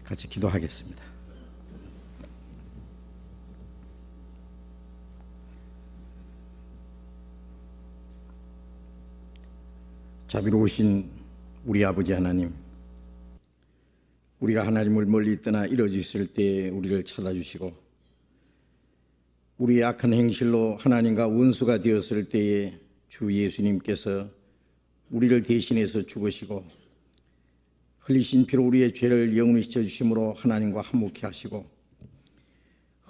같이 기도하겠습니다. 자비로우신 우리 아버지 하나님, 우리가 하나님을 멀리 떠나 이뤄졌을 때에 우리를 찾아주시고 우리의 악한 행실로 하나님과 원수가 되었을 때에 주 예수님께서 우리를 대신해서 죽으시고 흘리신 피로 우리의 죄를 영원히 씻어주심으로 하나님과 화목케 하시고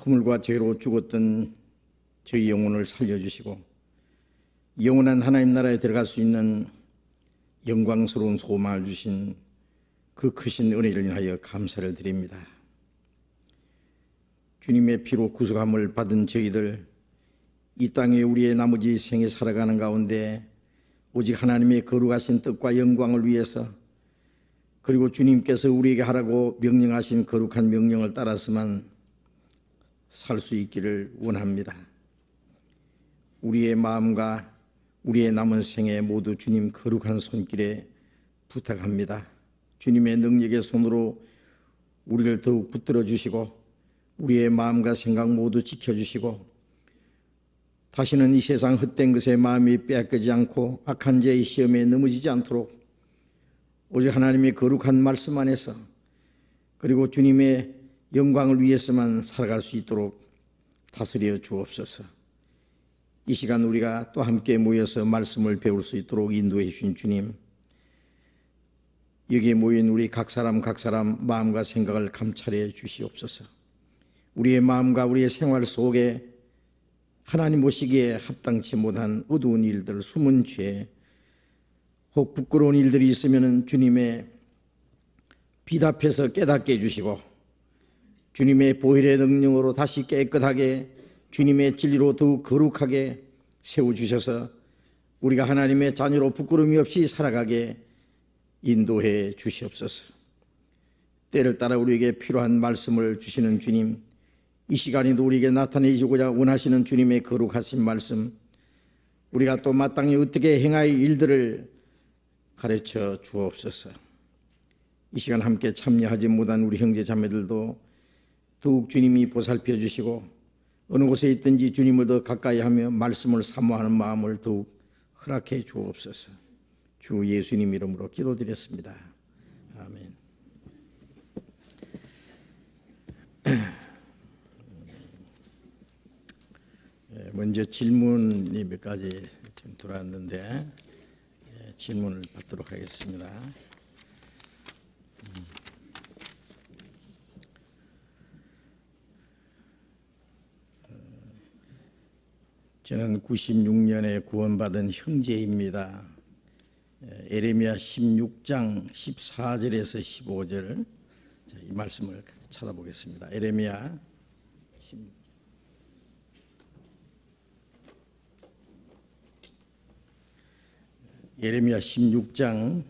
허물과 죄로 죽었던 저희 영혼을 살려주시고 영원한 하나님 나라에 들어갈 수 있는 영광스러운 소망을 주신 그 크신 은혜를 인하여 감사를 드립니다. 주님의 피로 구속함을 받은 저희들, 이 땅에 우리의 나머지 생에 살아가는 가운데 오직 하나님의 거룩하신 뜻과 영광을 위해서, 그리고 주님께서 우리에게 하라고 명령하신 거룩한 명령을 따라서만 살 수 있기를 원합니다. 우리의 마음과 우리의 남은 생에 모두 주님 거룩한 손길에 부탁합니다. 주님의 능력의 손으로 우리를 더욱 붙들어 주시고 우리의 마음과 생각 모두 지켜주시고 다시는 이 세상 헛된 것에 마음이 빼앗기지 않고 악한 죄의 시험에 넘어지지 않도록 오직 하나님의 거룩한 말씀 안에서, 그리고 주님의 영광을 위해서만 살아갈 수 있도록 다스려 주옵소서. 이 시간 우리가 또 함께 모여서 말씀을 배울 수 있도록 인도해 주신 주님, 여기에 모인 우리 각 사람 마음과 생각을 감찰해 주시옵소서. 우리의 마음과 우리의 생활 속에 하나님 보시기에 합당치 못한 어두운 일들, 숨은 죄, 혹 부끄러운 일들이 있으면 주님의 빛 앞에서 깨닫게 해주시고 주님의 보혈의 능력으로 다시 깨끗하게 주님의 진리로 더욱 거룩하게 세워주셔서 우리가 하나님의 자녀로 부끄러움이 없이 살아가게 인도해 주시옵소서. 때를 따라 우리에게 필요한 말씀을 주시는 주님, 이 시간에도 우리에게 나타내 주고자 원하시는 주님의 거룩하신 말씀, 우리가 또 마땅히 어떻게 행할 일들을 가르쳐 주옵소서. 이 시간 함께 참여하지 못한 우리 형제 자매들도 더욱 주님이 보살펴 주시고 어느 곳에 있든지 주님을 더 가까이 하며 말씀을 사모하는 마음을 더욱 허락해 주옵소서. 주 예수님 이름으로 기도드렸습니다. 아멘. 먼저 질문이 몇 가지 지금 들어왔는데 질문을 받도록 하겠습니다. 저는 96년에 구원받은 형제입니다. 에레미야 16장 14절에서 15절 이 말씀을 찾아보겠습니다. 에레미야 16장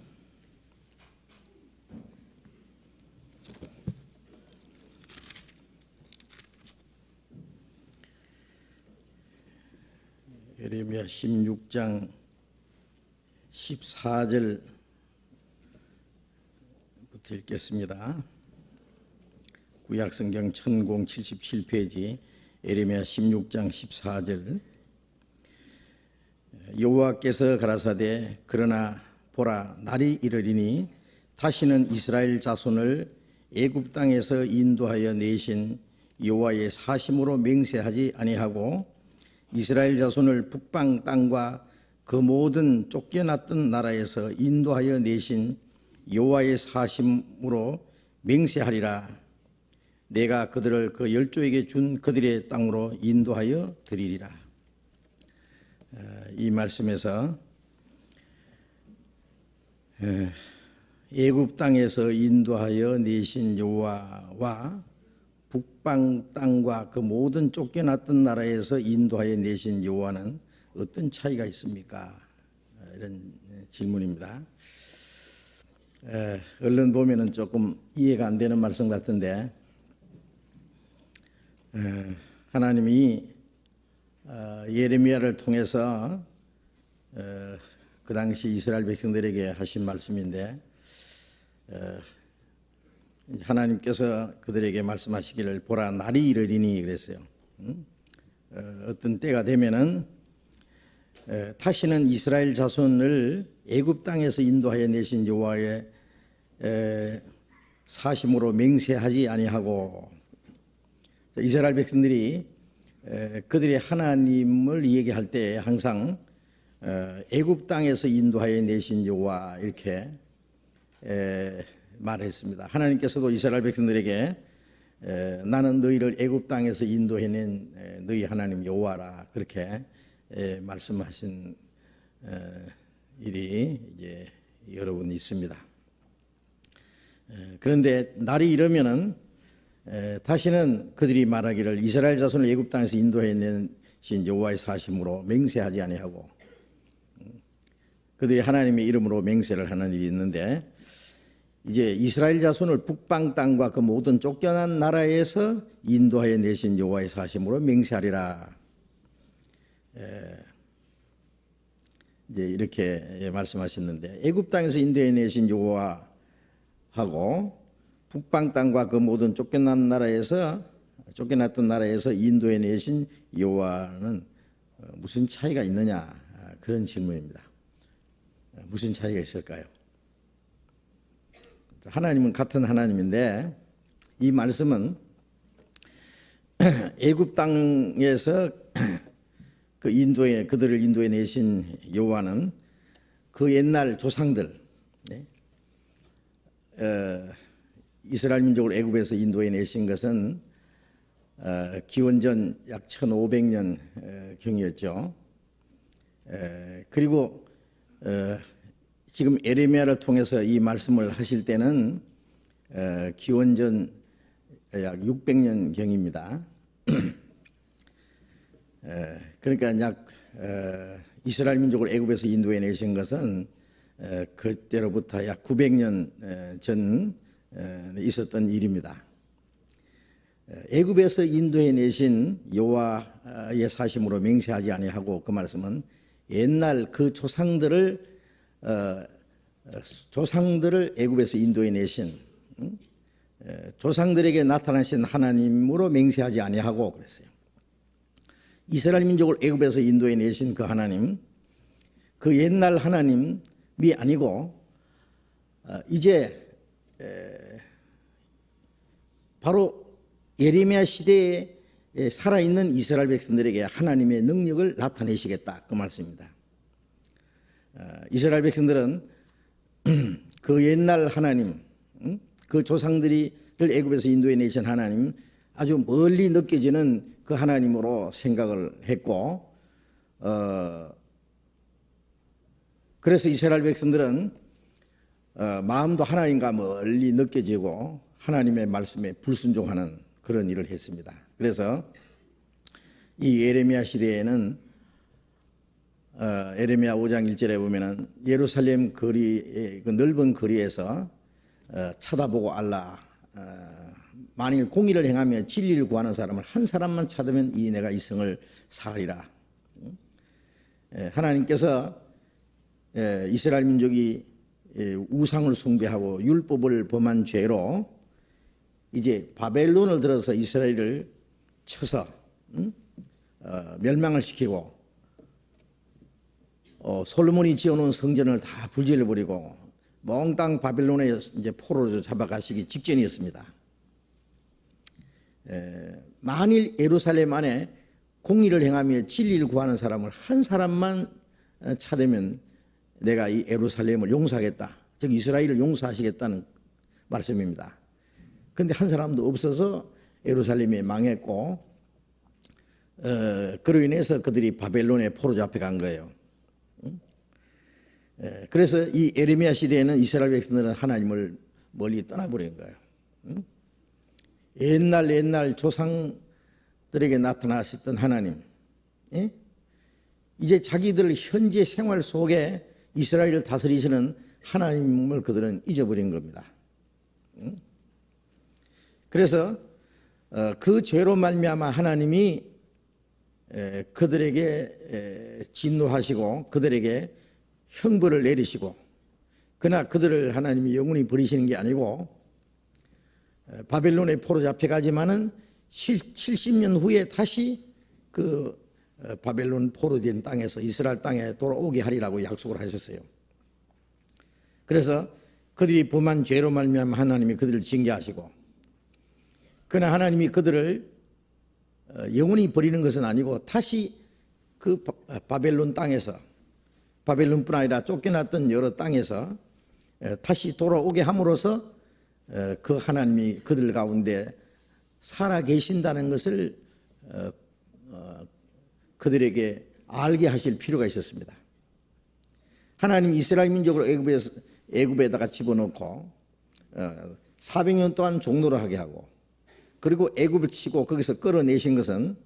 14절부터 읽겠습니다. 구약성경 1077페이지 에레미야 16장 14절. 여호와께서 가라사대 그러나 보라 날이 이르리니 다시는 이스라엘 자손을 애굽 땅에서 인도하여 내신 여호와의 사심으로 맹세하지 아니하고 이스라엘 자손을 북방 땅과 그 모든 쫓겨났던 나라에서 인도하여 내신 여호와의 사심으로 맹세하리라. 내가 그들을 그 열조에게 준 그들의 땅으로 인도하여 드리리라. 이 말씀에서 애굽 땅에서 인도하여 내신 여호와와 북방 땅과 그 모든 쫓겨났던 나라에서 인도하여 내신 여호와는 어떤 차이가 있습니까? 이런 질문입니다. 얼른 보면은 조금 이해가 안 되는 말씀 같은데 하나님이 예레미야를 통해서 그 당시 이스라엘 백성들에게 하신 말씀인데 하나님께서 그들에게 말씀하시기를 보라 날이 이르리니 그랬어요. 어떤 때가 되면은 다시는 이스라엘 자손을 애굽 땅에서 인도하여 내신 여호와의 사심으로 맹세하지 아니하고, 이스라엘 백성들이 그들의 하나님을 얘기할 때 항상 애굽 땅에서 인도하여 내신 여호와 이렇게 말했습니다. 하나님께서도 이스라엘 백성들에게 나는 너희를 애굽 땅에서 인도해낸 너희 하나님 여호와라 그렇게 말씀하신 일이 이제 여러 번 있습니다. 그런데 날이 이르면은 다시는 그들이 말하기를 이스라엘 자손을 애굽 땅에서 인도해낸 여호와의 사심으로 맹세하지 아니하고, 그들이 하나님의 이름으로 맹세를 하는 일이 있는데, 이제 이스라엘 자손을 북방 땅과 그 모든 쫓겨난 나라에서 인도하여 내신 여호와의 사심으로 맹세하리라. 이제 이렇게 말씀하셨는데, 애굽 땅에서 인도해 내신 여호와하고 북방 땅과 그 모든 쫓겨났던 나라에서 인도해 내신 여호와는 무슨 차이가 있느냐, 그런 질문입니다. 무슨 차이가 있을까요? 하나님은 같은 하나님인데, 이 말씀은 애굽 땅에서 그들을 인도해 내신 여호와는 그 옛날 조상들, 이스라엘 민족을 애굽에서 인도해 내신 것은 기원전 약 1500년 경이었죠. 그리고 지금 에레미야를 통해서 이 말씀을 하실 때는 기원전 약 600년 경입니다. 그러니까 약 이스라엘 민족을 애굽에서 인도해 내신 것은 그때로부터 약 900년 전 있었던 일입니다. 애굽에서 인도해 내신 여호와의 사심으로 맹세하지 아니하고, 그 말씀은 옛날 그 조상들을 애굽에서 인도해 내신 조상들에게 나타나신 하나님으로 맹세하지 아니하고 그랬어요. 이스라엘 민족을 애굽에서 인도해 내신 그 하나님, 그 옛날 하나님이 아니고 이제 바로 예레미야 시대에 살아있는 이스라엘 백성들에게 하나님의 능력을 나타내시겠다, 그 말씀입니다. 이스라엘 백성들은 그 옛날 하나님, 그 조상들을 애굽에서 인도해 내신 하나님, 아주 멀리 느껴지는 그 하나님으로 생각을 했고, 그래서 이스라엘 백성들은 마음도 하나님과 멀리 느껴지고 하나님의 말씀에 불순종하는 그런 일을 했습니다. 그래서 이 예레미야 시대에는 예레미야 5장 1절에 보면은 예루살렘 거리, 그 넓은 거리에서 쳐다보고 알라, 만일 공의를 행하며 진리를 구하는 사람을 한 사람만 찾으면 이 내가 이 성을 사하리라. 하나님께서 이스라엘 민족이 우상을 숭배하고 율법을 범한 죄로 이제 바벨론을 들어서 이스라엘을 쳐서 멸망을 시키고, 솔로몬이 지어놓은 성전을 다 불질러 버리고 몽땅 바벨론에 이제 포로로 잡아가시기 직전이었습니다. 만일 예루살렘 안에 공의를 행하며 진리를 구하는 사람을 한 사람만 찾으면 내가 이 예루살렘을 용서하겠다, 즉 이스라엘을 용서하시겠다는 말씀입니다. 그런데 한 사람도 없어서 예루살렘이 망했고, 그로 인해서 그들이 바벨론에 포로 잡혀간 거예요. 그래서 이 예레미야 시대에는 이스라엘 백성들은 하나님을 멀리 떠나버린 거예요. 옛날 조상들에게 나타나셨던 하나님, 이제 자기들 현재 생활 속에 이스라엘을 다스리시는 하나님을 그들은 잊어버린 겁니다. 그래서 그 죄로 말미암아 하나님이 그들에게 진노하시고 그들에게 형벌을 내리시고, 그러나 그들을 하나님이 영원히 버리시는 게 아니고 바벨론에 포로 잡혀가지만은 70년 후에 다시 그 바벨론 포로된 땅에서 이스라엘 땅에 돌아오게 하리라고 약속을 하셨어요. 그래서 그들이 범한 죄로 말미암아 하나님이 그들을 징계하시고, 그러나 하나님이 그들을 영원히 버리는 것은 아니고 다시 그 바벨론 땅에서, 바벨론뿐 아니라 쫓겨났던 여러 땅에서 다시 돌아오게 함으로써 그 하나님이 그들 가운데 살아 계신다는 것을 그들에게 알게 하실 필요가 있었습니다. 하나님이 이스라엘 민족을 애굽에다가 집어넣고 400년 동안 종노를 하게 하고, 그리고 애굽을 치고 거기서 끌어내신 것은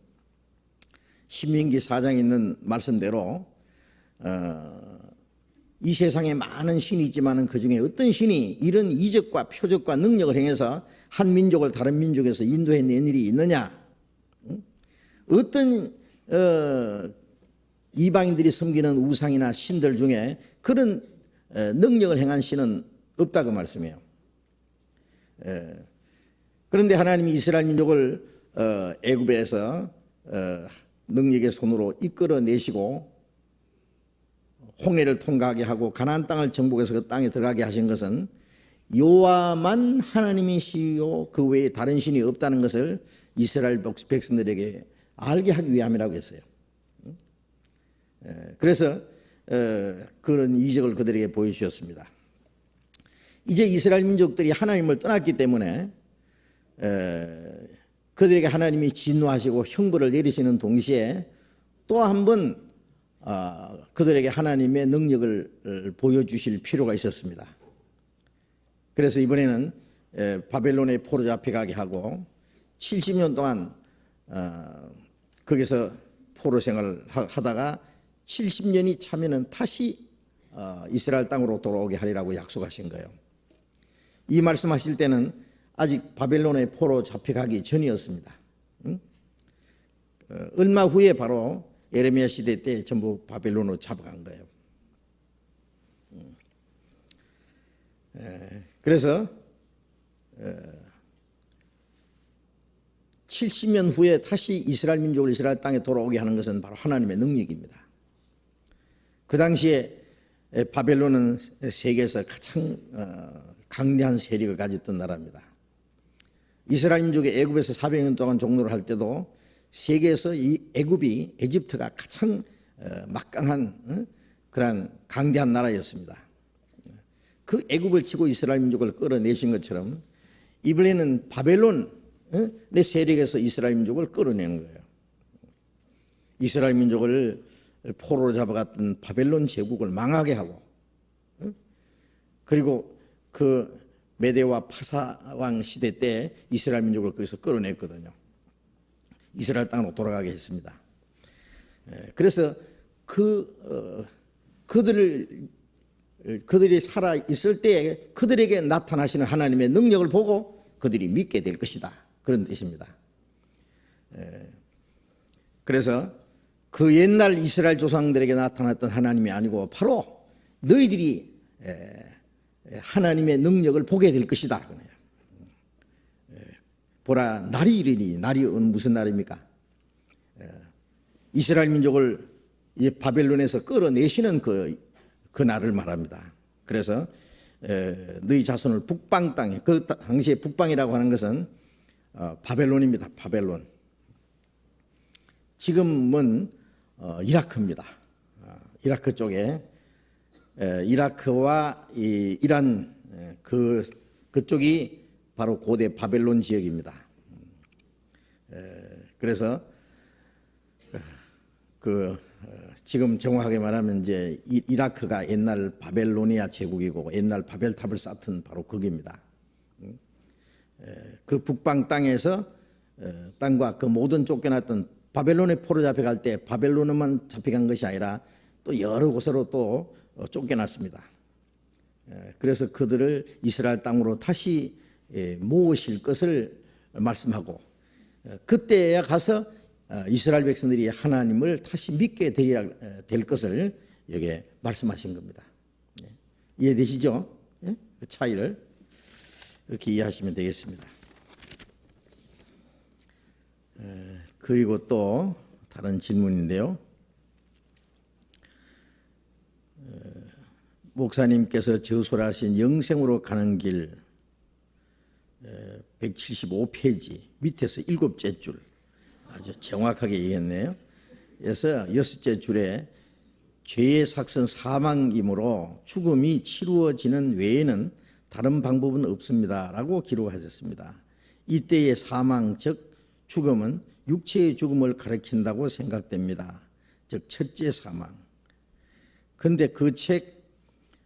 신명기 4장에 있는 말씀대로 이 세상에 많은 신이 있지만 그 중에 어떤 신이 이런 이적과 표적과 능력을 행해서 한 민족을 다른 민족에서 인도해낸 일이 있느냐? 어떤 이방인들이 섬기는 우상이나 신들 중에 그런 능력을 행한 신은 없다고 말씀해요. 그런데 하나님이 이스라엘 민족을 애굽에서 능력의 손으로 이끌어내시고 홍해를 통과하게 하고 가나안 땅을 정복해서 그 땅에 들어가게 하신 것은 여호와만 하나님이시요 그 외에 다른 신이 없다는 것을 이스라엘 백성들에게 알게 하기 위함이라고 했어요. 그래서 그런 이적을 그들에게 보여주셨습니다. 이제 이스라엘 민족들이 하나님을 떠났기 때문에 그들에게 하나님이 진노하시고 형벌을 내리시는 동시에 또 한 번 그들에게 하나님의 능력을 보여주실 필요가 있었습니다. 그래서 이번에는 바벨론에 포로 잡혀가게 하고 70년 동안 거기서 포로 생활을 하다가 70년이 차면은 다시 이스라엘 땅으로 돌아오게 하리라고 약속하신 거예요. 이 말씀하실 때는 아직 바벨론에 포로 잡혀가기 전이었습니다. 얼마 후에 바로 예레미야 시대 때 전부 바벨론으로 잡아간 거예요. 그래서 70년 후에 다시 이스라엘 민족을 이스라엘 땅에 돌아오게 하는 것은 바로 하나님의 능력입니다. 그 당시에 바벨론은 세계에서 가장 강대한 세력을 가졌던 나라입니다. 이스라엘 민족이 애굽에서 400년 동안 종노를 할 때도 세계에서 이 애굽이, 에집트가 가장 막강한 그런 강대한 나라였습니다. 그 애굽을 치고 이스라엘 민족을 끌어내신 것처럼 이번에는 바벨론의 세력에서 이스라엘 민족을 끌어내는 거예요. 이스라엘 민족을 포로로 잡아갔던 바벨론 제국을 망하게 하고, 그리고 그 메대와 파사왕 시대 때 이스라엘 민족을 거기서 끌어냈거든요. 이스라엘 땅으로 돌아가게 했습니다. 그래서 그들이 살아 있을 때에 그들에게 나타나시는 하나님의 능력을 보고 그들이 믿게 될 것이다, 그런 뜻입니다. 그래서 그 옛날 이스라엘 조상들에게 나타났던 하나님이 아니고 바로 너희들이 하나님의 능력을 보게 될 것이다. 보라, 날이 이르니, 날이 무슨 날입니까? 이스라엘 민족을 바벨론에서 끌어내시는 그 날을 말합니다. 그래서 너희 자손을 북방 땅에, 그 당시에 북방이라고 하는 것은 바벨론입니다. 바벨론. 지금은 이라크입니다. 이라크 쪽에 이라크와 이란 그쪽이 바로 고대 바벨론 지역입니다. 그래서 지금 정확하게 말하면 이제 이라크가 옛날 바벨로니아 제국이고 옛날 바벨탑을 쌓던 바로 거기입니다. 그 북방 땅에서 땅과 그 모든 쫓겨났던 바벨론에 포로 잡혀갈 때 바벨론에만 잡혀간 것이 아니라 또 여러 곳으로 또 쫓겨났습니다. 그래서 그들을 이스라엘 땅으로 다시 모으실 것을 말씀하고, 그때야 가서 이스라엘 백성들이 하나님을 다시 믿게 될 것을 여기에 말씀하신 겁니다. 이해되시죠? 그 차이를 이렇게 이해하시면 되겠습니다. 그리고 또 다른 질문인데요. 목사님께서 저술하신 영생으로 가는 길 175페이지 밑에서 7째 줄 아주 정확하게 얘기했네요. 그래서 6째 줄에 죄의 삭선 사망이므로 죽음이 치루어지는 외에는 다른 방법은 없습니다 라고 기록하셨습니다. 이때의 사망 즉 죽음은 육체의 죽음을 가리킨다고 생각됩니다. 즉 첫째 사망. 그런데 그 책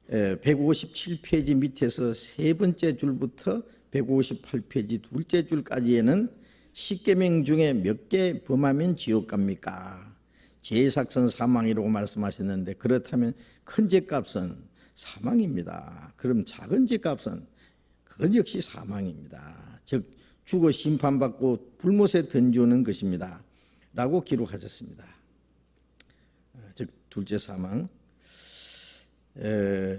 157페이지 밑에서 세 번째 줄부터 158페이지 둘째 줄까지에는 십계명 중에 몇 개 범하면 지옥 갑니까? 죄삭선 사망이라고 말씀하셨는데 그렇다면 큰 죄값은 사망입니다. 그럼 작은 죄값은 그건 역시 사망입니다. 즉 죽어 심판받고 불못에 던지는 것입니다 라고 기록하셨습니다. 즉 둘째 사망.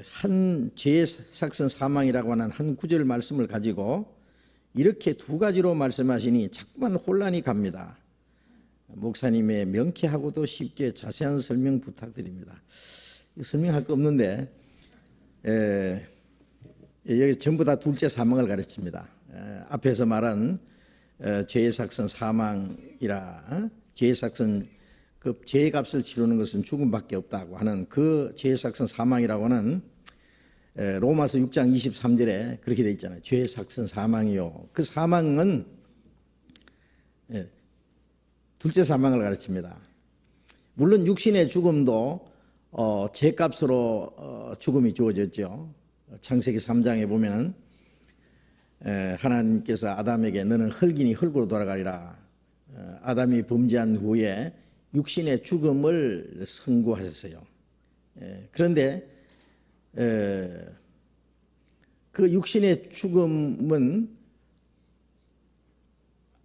한 죄삭선 사망이라고 하는 한 구절 말씀을 가지고 이렇게 두 가지로 말씀하시니 자꾸만 혼란이 갑니다. 목사님의 명쾌하고도 쉽게 자세한 설명 부탁드립니다. 설명할 거 없는데 여기 전부 다 둘째 사망을 가르칩니다. 앞에서 말한 죄삭선 사망이라 죄삭선 그 죄값을 치르는 것은 죽음밖에 없다고 하는 그 죄삭선 사망이라고 하는 로마서 6장 23절에 그렇게 돼 있잖아요. 죄삭선 사망이요. 그 사망은 둘째 사망을 가르칩니다. 물론 육신의 죽음도 죄값으로 죽음이 주어졌죠. 창세기 3장에 보면은 하나님께서 아담에게 너는 흙이니 흙으로 돌아가리라. 아담이 범죄한 후에 육신의 죽음을 선고하셨어요. 그런데 그 육신의 죽음은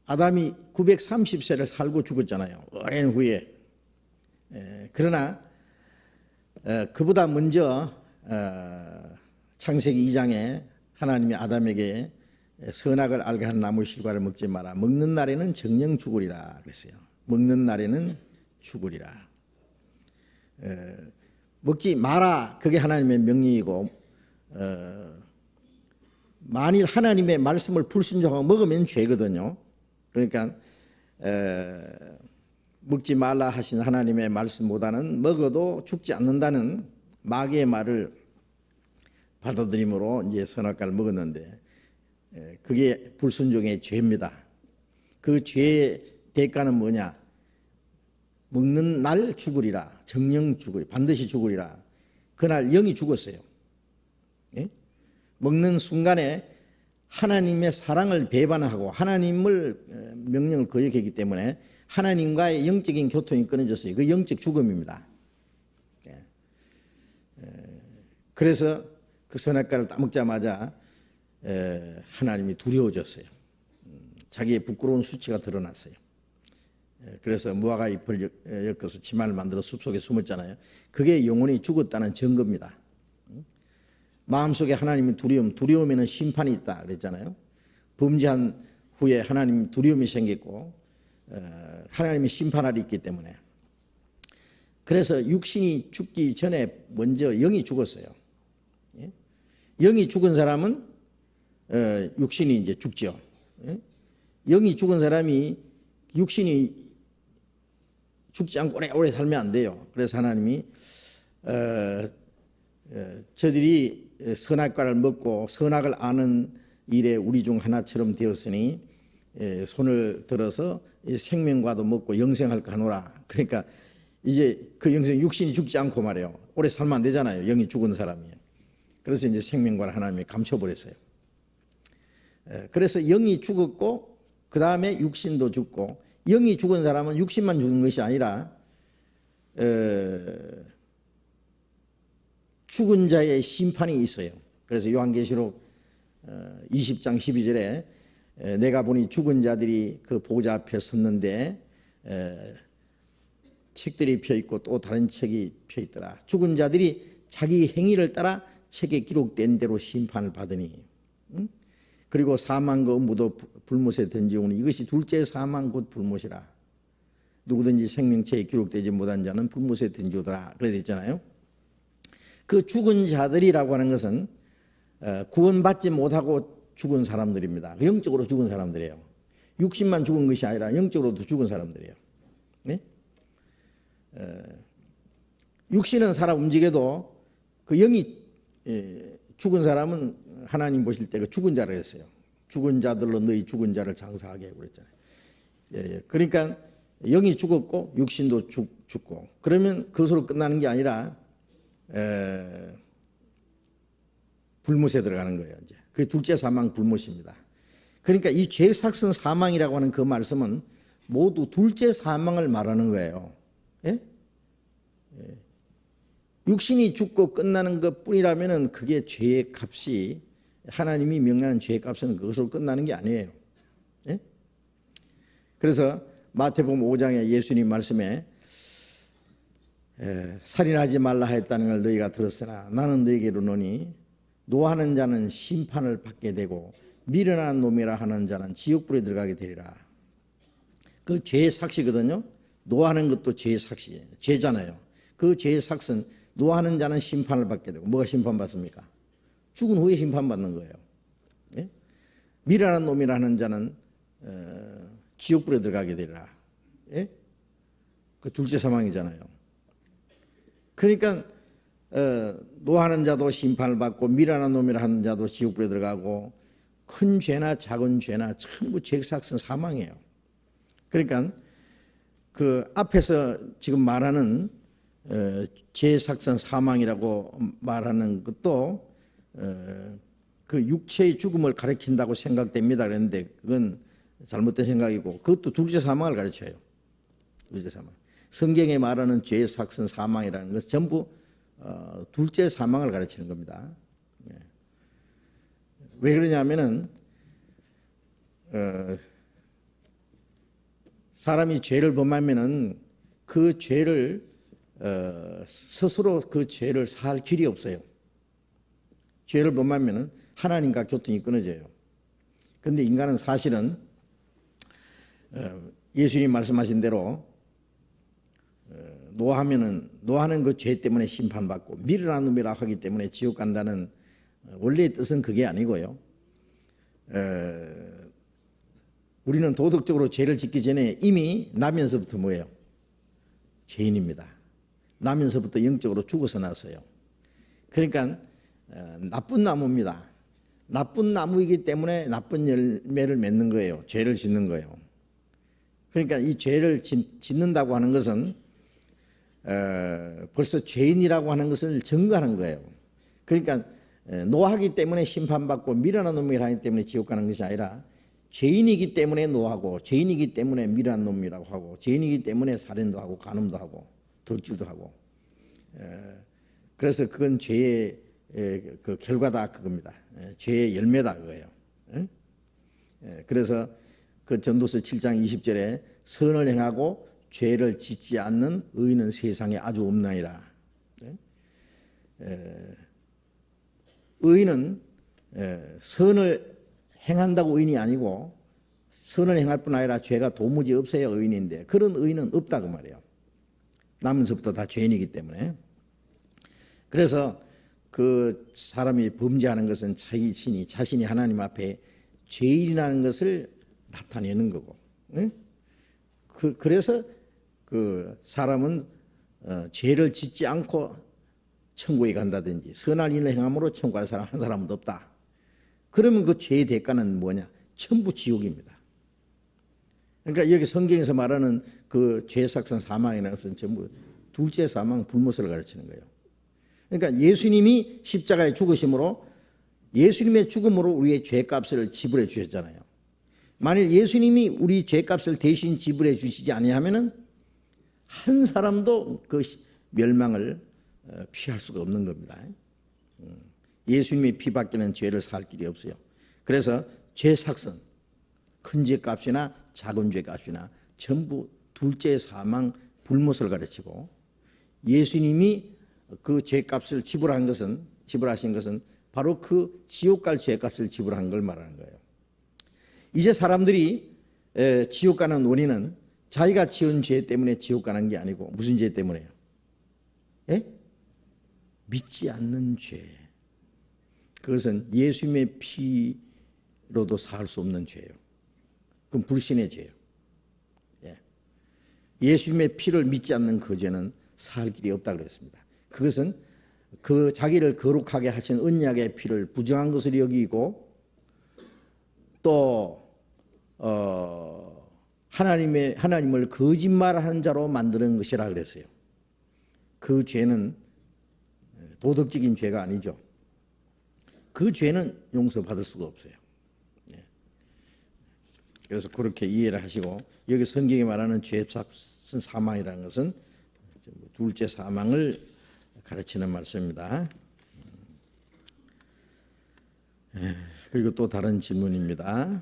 아담이 930세를 살고 죽었잖아요. 오랜 후에. 그러나 그보다 먼저 창세기 2장에 하나님이 아담에게 선악을 알게 한 나무 실과를 먹지 마라. 먹는 날에는 정령 죽으리라 그랬어요. 먹는 날에는 죽으리라. 먹지 마라. 그게 하나님의 명령이고 만일 하나님의 말씀을 불순종하고 먹으면 죄거든요. 그러니까 먹지 말라 하신 하나님의 말씀보다는 먹어도 죽지 않는다는 마귀의 말을 받아들임으로 이제 선악과를 먹었는데 그게 불순종의 죄입니다. 그 죄의 대가는 뭐냐? 먹는 날 죽으리라. 정령 죽으리라. 반드시 죽으리라. 그날 영이 죽었어요. 예? 먹는 순간에 하나님의 사랑을 배반하고 하나님을 명령을 거역했기 때문에 하나님과의 영적인 교통이 끊어졌어요. 그 영적 죽음입니다. 그래서 그 선악과를 딱 먹자마자 하나님이 두려워졌어요. 자기의 부끄러운 수치가 드러났어요. 그래서 무화과 잎을 엮어서 치마를 만들어 숲속에 숨었잖아요. 그게 영혼이 죽었다는 증거입니다. 마음속에 하나님의 두려움에는 심판이 있다 그랬잖아요. 범죄한 후에 하나님 두려움이 생겼고 하나님이 심판하리 있기 때문에. 그래서 육신이 죽기 전에 먼저 영이 죽었어요. 영이 죽은 사람은 육신이 이제 죽죠. 영이 죽은 사람이 육신이 죽지 않고 오래 살면 안 돼요. 그래서 하나님이 저들이 선악과를 먹고 선악을 아는 일에 우리 중 하나처럼 되었으니 손을 들어서 생명과도 먹고 영생할까 하노라. 그러니까 이제 그 영생 육신이 죽지 않고 말이에요. 오래 살면 안 되잖아요. 영이 죽은 사람이. 그래서 이제 생명과를 하나님이 감춰버렸어요. 그래서 영이 죽었고 그 다음에 육신도 죽고 영이 죽은 사람은 육신만 죽은 것이 아니라 죽은 자의 심판이 있어요. 그래서 요한계시록 20장 12절에 내가 보니 죽은 자들이 그 보좌 앞에 섰는데 책들이 펴있고 또 다른 책이 펴있더라. 죽은 자들이 자기 행위를 따라 책에 기록된 대로 심판을 받으니 그리고 사망과 음부도 불못에 던지오니 이것이 둘째 사망 곧 불못이라. 누구든지 생명체에 기록되지 못한 자는 불못에 던지오더라 그래 됐잖아요. 그 죽은 자들이라고 하는 것은 구원받지 못하고 죽은 사람들입니다. 영적으로 죽은 사람들이에요. 육신만 죽은 것이 아니라 영적으로도 죽은 사람들이에요. 네? 육신은 살아 움직여도 그 영이 죽은 사람은 하나님 보실 때 그 죽은 자를 했어요. 죽은 자들로 너희 죽은 자를 장사하게 하고 그랬잖아요. 그러니까 영이 죽었고 육신도 죽고 그러면 그것으로 끝나는 게 아니라 불못에 들어가는 거예요. 이제 그게 둘째 사망 불못입니다. 그러니까 이 죄삭선 사망이라고 하는 그 말씀은 모두 둘째 사망을 말하는 거예요. 예? 육신이 죽고 끝나는 것 뿐이라면 그게 죄의 값이 하나님이 명령한 죄의 값은 그것으로 끝나는 게 아니에요. 예? 그래서 마태복음 5장에 예수님 말씀에 살인하지 말라 하였다는 걸 너희가 들었으나 나는 너희에게 이르노니 노하는 자는 심판을 받게 되고 미련한 놈이라 하는 자는 지옥불에 들어가게 되리라. 그 죄의 삭시거든요. 노하는 것도 죄의 삭시예요. 죄잖아요. 그 죄의 삭은 노하는 자는 심판을 받게 되고 뭐가 심판받습니까? 죽은 후에 심판받는 거예요. 예? 미련한 놈이라 하는 자는 지옥불에 들어가게 되리라. 예? 그 둘째 사망이잖아요. 그러니까 노하는 자도 심판을 받고 미련한 놈이라 하는 자도 지옥불에 들어가고 큰 죄나 작은 죄나 전부 죄삭은 사망이에요. 그러니까 그 앞에서 지금 말하는 죄삭선 사망이라고 말하는 것도 그 육체의 죽음을 가리킨다고 생각됩니다. 그랬는데 그건 잘못된 생각이고 그것도 둘째 사망을 가르쳐요. 둘째 사망. 성경에 말하는 죄삭선 사망이라는 것은 전부 둘째 사망을 가르치는 겁니다. 왜 그러냐면은 사람이 죄를 범하면은 그 죄를 스스로 그 죄를 살 길이 없어요. 죄를 범하면은 하나님과 교통이 끊어져요. 그런데 인간은 사실은 예수님 말씀하신 대로 노하는 그 죄 때문에 심판받고 미련한 놈이라 하기 때문에 지옥 간다는 원래의 뜻은 그게 아니고요. 우리는 도덕적으로 죄를 짓기 전에 이미 나면서부터 뭐예요? 죄인입니다. 나면서부터 영적으로 죽어서 났어요. 그러니까 나쁜 나무입니다. 나쁜 나무이기 때문에 나쁜 열매를 맺는 거예요. 죄를 짓는 거예요. 그러니까 이 죄를 짓는다고 하는 것은 벌써 죄인이라고 하는 것을 증거하는 거예요. 그러니까 노하기 때문에 심판받고 미련한 놈이라 하기 때문에 지옥 가는 것이 아니라 죄인이기 때문에 노하고 죄인이기 때문에 미련한 놈이라고 하고 죄인이기 때문에 살인도 하고 간음도 하고 덕질도 하고 그래서 그건 죄의 그 결과다 그겁니다. 죄의 열매다 그거예요. 그래서 그 전도서 7장 20절에 선을 행하고 죄를 짓지 않는 의인은 세상에 아주 없나이라. 의인은 선을 행한다고 의인이 아니고 선을 행할 뿐 아니라 죄가 도무지 없어야 의인인데 그런 의인은 없다 그 말이에요. 나면서부터 다 죄인이기 때문에. 그래서 그 사람이 범죄하는 것은 자신이 하나님 앞에 죄인이라는 것을 나타내는 거고. 그래서 그 사람은 죄를 짓지 않고 천국에 간다든지 선한 일을 행함으로 천국 갈 사람 한 사람도 없다. 그러면 그 죄의 대가는 뭐냐? 전부 지옥입니다. 그러니까 여기 성경에서 말하는 그 죄삭선 사망이라는 것은 전부 둘째 사망 불못을 가르치는 거예요. 그러니까 예수님이 십자가에 죽으심으로 예수님의 죽음으로 우리의 죄값을 지불해 주셨잖아요. 만일 예수님이 우리 죄값을 대신 지불해 주시지 아니하면은 한 사람도 그 멸망을 피할 수가 없는 겁니다. 예수님의 피밖에는 죄를 살 길이 없어요. 그래서 죄삭선, 큰 죄값이나 작은 죄값이나 전부 둘째 사망 불못을 가르치고 예수님이 그 죄값을 지불하신 것은 바로 그 지옥 갈 죄값을 지불한 걸 말하는 거예요. 이제 사람들이 지옥 가는 원인은 자기가 지은 죄 때문에 지옥 가는 게 아니고 무슨 죄 때문에요? 예? 믿지 않는 죄. 그것은 예수님의 피로도 살 수 없는 죄예요. 그건 불신의 죄예요. 예. 예수님의 피를 믿지 않는 그 죄는 살 길이 없다 그랬습니다. 그것은 그 자기를 거룩하게 하신 언약의 피를 부정한 것을 여기고 또 하나님을 거짓말하는 자로 만드는 것이라 그랬어요. 그 죄는 도덕적인 죄가 아니죠. 그 죄는 용서받을 수가 없어요. 그래서 그렇게 이해를 하시고, 여기 성경에 말하는 죄 사망이라는 것은 둘째 사망을 가르치는 말씀입니다. 그리고 또 다른 질문입니다.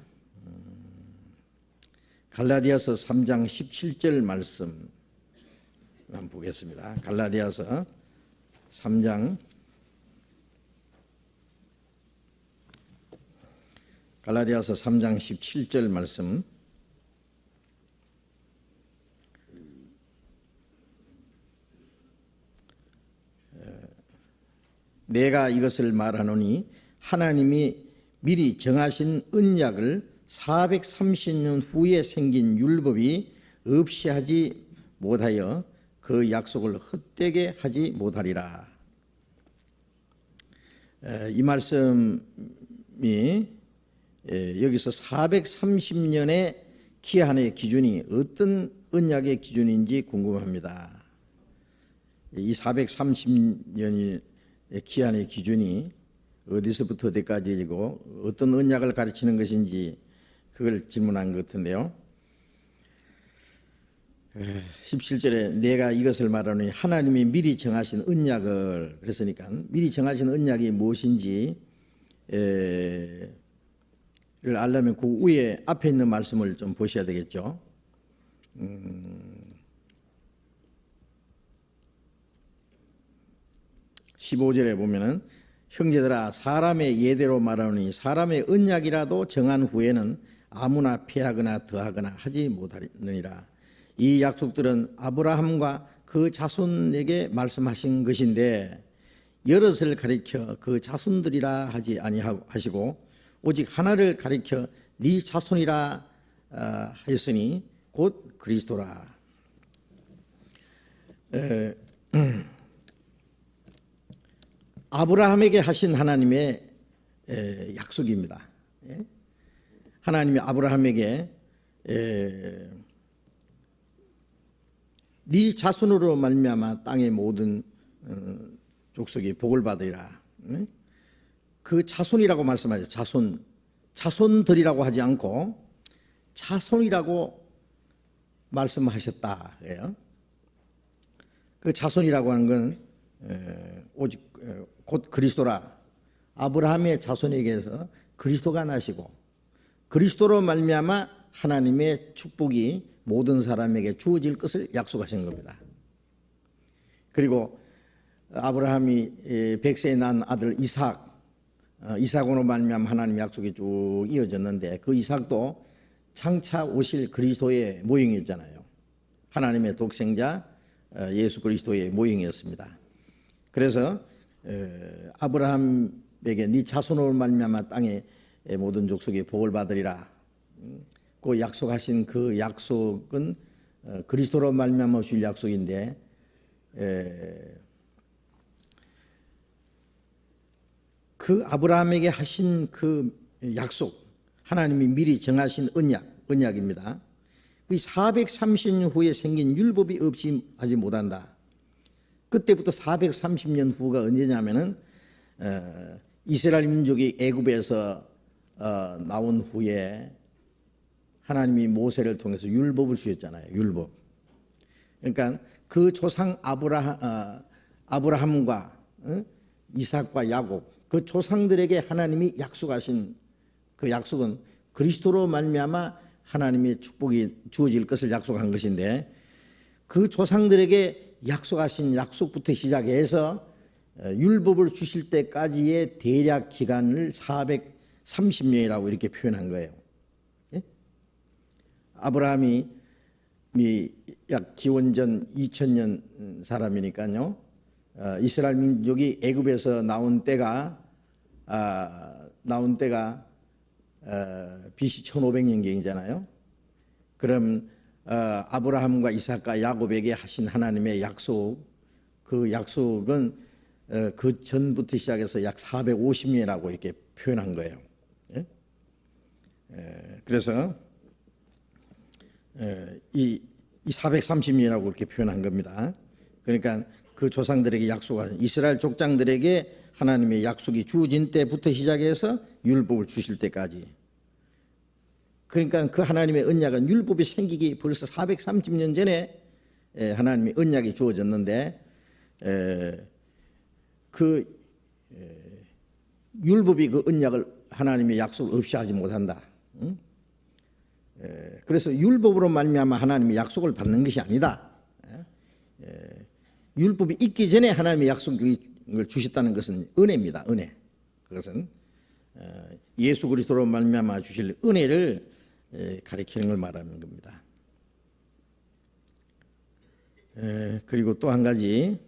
갈라디아서 3장 17절 말씀 한번 보겠습니다. 갈라디아서 3장 17절 말씀. 내가 이것을 말하노니 하나님이 미리 정하신 언약을 430년 후에 생긴 율법이 없이 하지 못하여 그 약속을 헛되게 하지 못하리라. 이 말씀이 여기서 430년의 기한의 기준이 어떤 언약의 기준인지 궁금합니다. 이 430년의 기한의 기준이 어디서부터 어디까지이고 어떤 언약을 가르치는 것인지 그걸 질문한 것 같은데요. 17절에 내가 이것을 말하노니 하나님이 미리 정하신 언약을, 그랬으니까 미리 정하신 언약이 무엇인지 를 알려면 그 위에 앞에 있는 말씀을 좀 보셔야 되겠죠. 15절에 보면은 형제들아 사람의 예대로 말하노니 사람의 언약이라도 정한 후에는 아무나 폐하거나 더하거나 하지 못하느니라. 이 약속들은 아브라함과 그 자손에게 말씀하신 것인데 여럿을 가리켜 그 자손들이라 하지 아니하시고 오직 하나를 가리켜 네 자손이라 하였으니 곧 그리스도라. 아브라함에게 하신 하나님의 약속입니다. 하나님이 아브라함에게 네 자손으로 말미암아 땅의 모든 족속이 복을 받으리라. 그 자손이라고 말씀하죠. 자손들이라고 하지 않고 자손이라고 말씀하셨다. 그 자손이라고 하는 건 오직 곧 그리스도라. 아브라함의 자손에게서 그리스도가 나시고 그리스도로 말미암아 하나님의 축복이 모든 사람에게 주어질 것을 약속하신 겁니다. 그리고 아브라함이 100세에 난 아들 이삭으로 말미암아 하나님 약속이 쭉 이어졌는데 그 이삭도 장차 오실 그리스도의 모형이었잖아요. 하나님의 독생자 예수 그리스도의 모형이었습니다. 그래서 아브라함에게 네 자손으로 말미암아 땅의 모든 족속이 복을 받으리라. 그 약속하신 그 약속은 그리스도로 말미암아 주실 약속인데 그 아브라함에게 하신 그 약속, 하나님이 미리 정하신 언약입니다. 그 430년 후에 생긴 율법이 없이 하지 못한다. 그때부터 430년 후가 언제냐면은 이스라엘 민족이 애굽에서 나온 후에 하나님이 모세를 통해서 율법을 주셨잖아요. 율법. 그러니까 그 조상 아브라함과 이삭과 야곱 그 조상들에게 하나님이 약속하신 그 약속은 그리스도로 말미암아 하나님의 축복이 주어질 것을 약속한 것인데 그 조상들에게 약속하신 약속부터 시작해서 율법을 주실 때까지의 대략 기간을 430년이라고 이렇게 표현한 거예요. 예? 아브라함이 약 기원전 2000년 사람이니까요. 이스라엘 민족이 애굽에서 나온 때가 BC 1500년경이잖아요. 그럼 아브라함과 이삭과 야곱에게 하신 하나님의 약속, 그 약속은 그 전부터 시작해서 약 450년이라고 이렇게 표현한 거예요. 그래서 이 430년이라고 이렇게 표현한 겁니다. 그러니까 그 조상들에게 약속한 이스라엘 족장들에게 하나님의 약속이 주어진 때부터 시작해서 율법을 주실 때까지. 그러니까 그 하나님의 언약은 율법이 생기기 벌써 430년 전에 하나님의 언약이 주어졌는데 그 율법이 그 언약을 하나님의 약속을 없이 하지 못한다. 그래서 율법으로 말미암아 하나님의 약속을 받는 것이 아니다. 율법이 있기 전에 하나님의 약속을 주셨다는 것은 은혜입니다. 은혜. 그것은 예수 그리스도로 말미암아 주실 은혜를 가리키는 걸 말하는 겁니다. 그리고 또 한 가지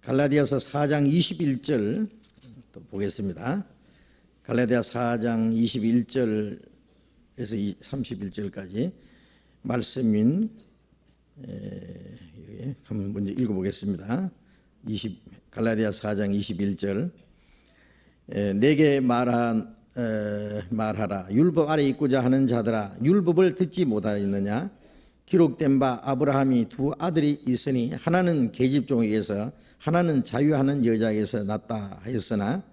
갈라디아서 4장 21절 또 보겠습니다. 갈라디아 4장 21절에서 31절까지 말씀인 한번 먼저 읽어보겠습니다. 갈라디아 4장 21절 내게 말하라 율법 아래 있고자 하는 자들아 율법을 듣지 못하였느냐 기록된 바 아브라함이 두 아들이 있으니 하나는 계집종에게서 하나는 자유하는 여자에게서 났다 하였으나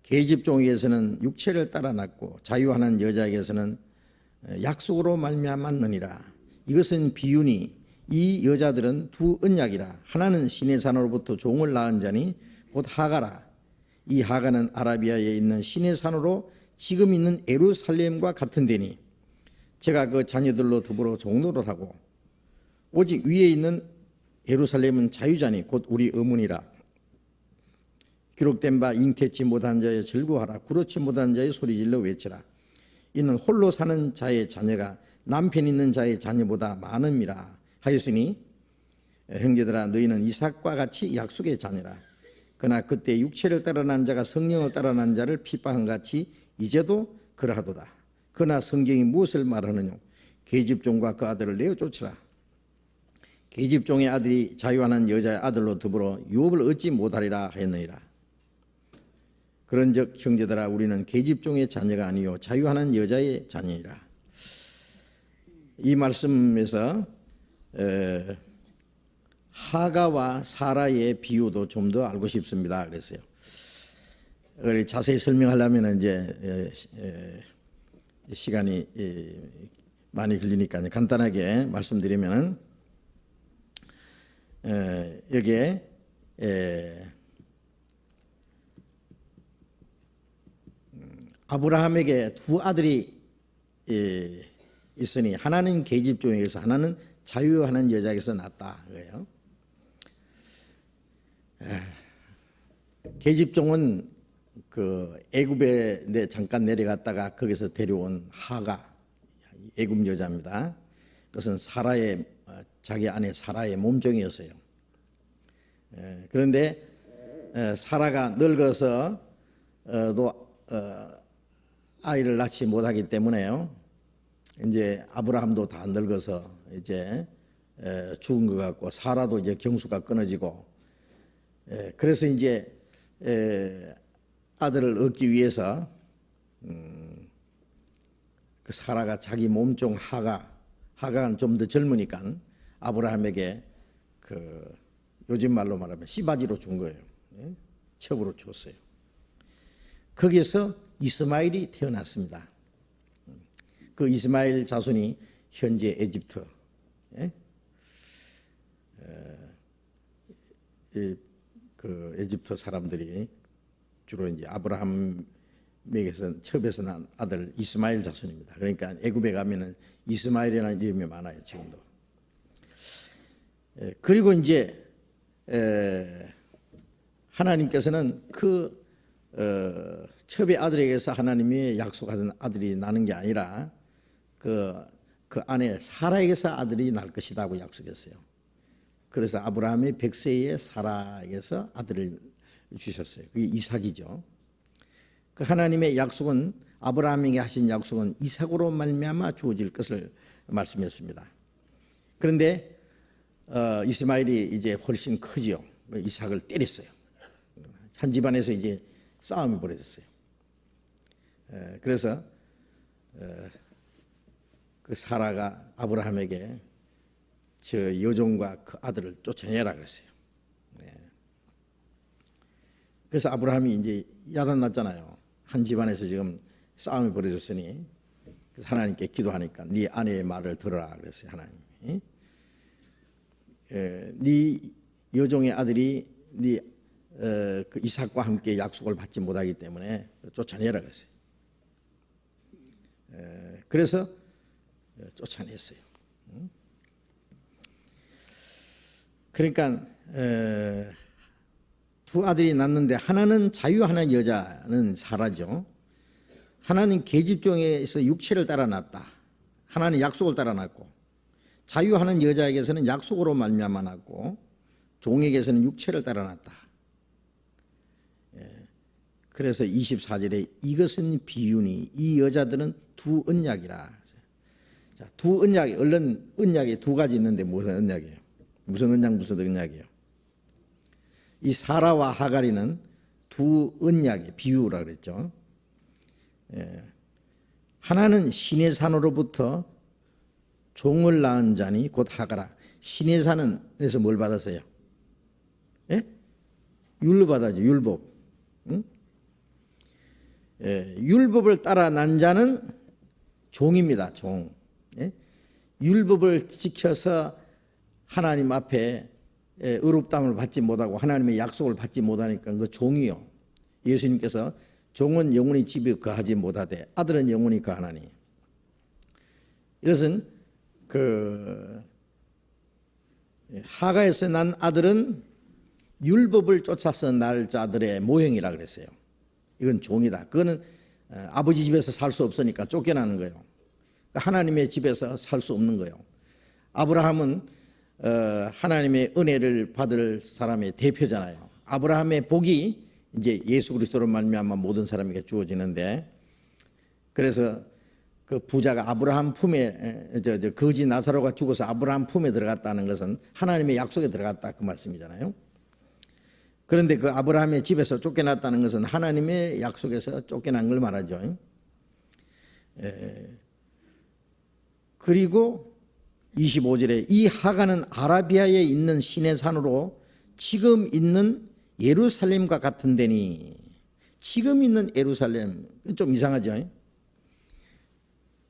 계집종에게서는 육체를 따라 났고 자유하는 여자에게서는 약속으로 말미암았느니라. 이것은 비유니 이 여자들은 두 언약이라. 하나는 신의 산으로부터 종을 낳은 자니 곧 하가라. 이 하가는 아라비아에 있는 신의 산으로 지금 있는 예루살렘과 같은 데니 제가 그 자녀들로 더불어 종노를 하고 오직 위에 있는 예루살렘은 자유자니 곧 우리 어머니라. 기록된 바 잉태치 못한 자의 즐거워하라. 구르치 못한 자의 소리질러 외치라. 이는 홀로 사는 자의 자녀가 남편 있는 자의 자녀보다 많음이라 하였으니 형제들아 너희는 이삭과 같이 약속의 자녀라. 그러나 그때 육체를 따라 난 자가 성령을 따라 난 자를 핍박한 같이 이제도 그러하도다. 그러나 성경이 무엇을 말하느냐 계집종과 그 아들을 내어 쫓으라. 계집종의 아들이 자유하는 여자의 아들로 더불어 유업을 얻지 못하리라 하였느니라. 그런즉 형제들아 우리는 계집종의 자녀가 아니요 자유하는 여자의 자녀이라. 이 말씀에서 하가와 사라의 비유도 좀 더 알고 싶습니다. 그랬어요. 자세히 설명하려면 이제 시간이 많이 걸리니까 간단하게 말씀드리면 여기에 아브라함에게 두 아들이 있으니 하나는 계집종에게서 하나는 자유하는 여자에게서 났다. 그래요. 계집종은 그 애굽에 잠깐 내려갔다가 거기서 데려온 하가 애굽 여자입니다. 그것은 사라의 자기 아내 사라의 몸종이었어요. 그런데 사라가 늙어서 아이를 낳지 못하기 때문에요. 이제 아브라함도 다 늙어서 이제 죽은 것 같고 사라도 이제 경수가 끊어지고 그래서 이제 아들을 얻기 위해서 그 사라가 자기 몸종 하가는 좀 더 젊으니까 아브라함에게 그 요즘 말로 말하면 씨바지로 준 거예요. 첩으로 줬어요. 거기에서 이스마엘이 태어났습니다. 그 이스마엘 자손이 현재 에집트, 그 에집트 사람들이 주로 이제 아브라함에게서 첩에서 난 아들 이스마엘 자손입니다. 그러니까 애굽에 가면은 이스마엘이라는 이름이 많아요 지금도. 그리고 이제 하나님께서는 그 첩의 아들에게서 하나님이 약속하던 아들이 나는 게 아니라 그 그 아내 사라에게서 아들이 날 것이라고 약속했어요. 그래서 아브라함이 100세에 사라에게서 아들을 주셨어요. 그게 이삭이죠. 그 하나님의 약속은, 아브라함에게 하신 약속은 이삭으로 말미암아 주어질 것을 말씀했습니다. 그런데 이스마엘이 이제 훨씬 크죠. 이삭을 때렸어요. 한 집안에서 이제 싸움이 벌어졌어요. 그래서 그 사라가 아브라함에게 저 여종과 그 아들을 쫓아내라 그랬어요. 그래서 아브라함이 이제 야단났잖아요. 한 집안에서 지금 싸움이 벌어졌으니 하나님께 기도하니까 네 아내의 말을 들어라 그랬어요. 하나님이 네 여종의 아들이 네 그 이삭과 함께 약속을 받지 못하기 때문에 쫓아내라 그랬어요. 그래서 쫓아냈어요. 그러니까 두 아들이 낳는데 하나는 자유, 하나는 여자는 사라죠. 하나는 계집종에서 육체를 따라 낳았다. 하나는 약속을 따라 낳았고, 자유하는 여자에게서는 약속으로 말미암아 낳았고, 종에게서는 육체를 따라 낳았다. 그래서 24절에 이것은 비유니 이 여자들은 두 언약이라. 자, 두 언약이, 얼른 언약이 두 가지 있는데 무슨 언약이에요? 무슨 언약, 무슨 언약이에요? 이 사라와 하갈이는 두 언약의 비유라 그랬죠. 하나는 시내산으로부터 종을 낳은 자니 곧 하갈아. 시내산에서 뭘 받았어요? 율법 받았죠. 율법. 응? 율법을 따라 난 자는 종입니다. 종. 율법을 지켜서 하나님 앞에 의롭다함을 받지 못하고 하나님의 약속을 받지 못하니까 그 종이요. 예수님께서 종은 영원히 집에 거하지 못하되 아들은 영원히 거하나니. 이것은 그 하가에서 난 아들은 율법을 쫓아서 날 자들의 모형이라 그랬어요. 이건 종이다. 그거는 아버지 집에서 살 수 없으니까 쫓겨나는 거예요. 하나님의 집에서 살 수 없는 거예요. 아브라함은 하나님의 은혜를 받을 사람의 대표잖아요. 아브라함의 복이 이제 예수 그리스도로 말미암아 모든 사람에게 주어지는데, 그래서 그 부자가 아브라함 품에 거지 나사로가 죽어서 아브라함 품에 들어갔다는 것은 하나님의 약속에 들어갔다 그 말씀이잖아요. 그런데 그 아브라함의 집에서 쫓겨났다는 것은 하나님의 약속에서 쫓겨난 걸 말하죠. 그리고 25절에 이 하가는 아라비아에 있는 시내산으로 지금 있는 예루살렘과 같은 데니. 지금 있는 예루살렘 좀 이상하죠.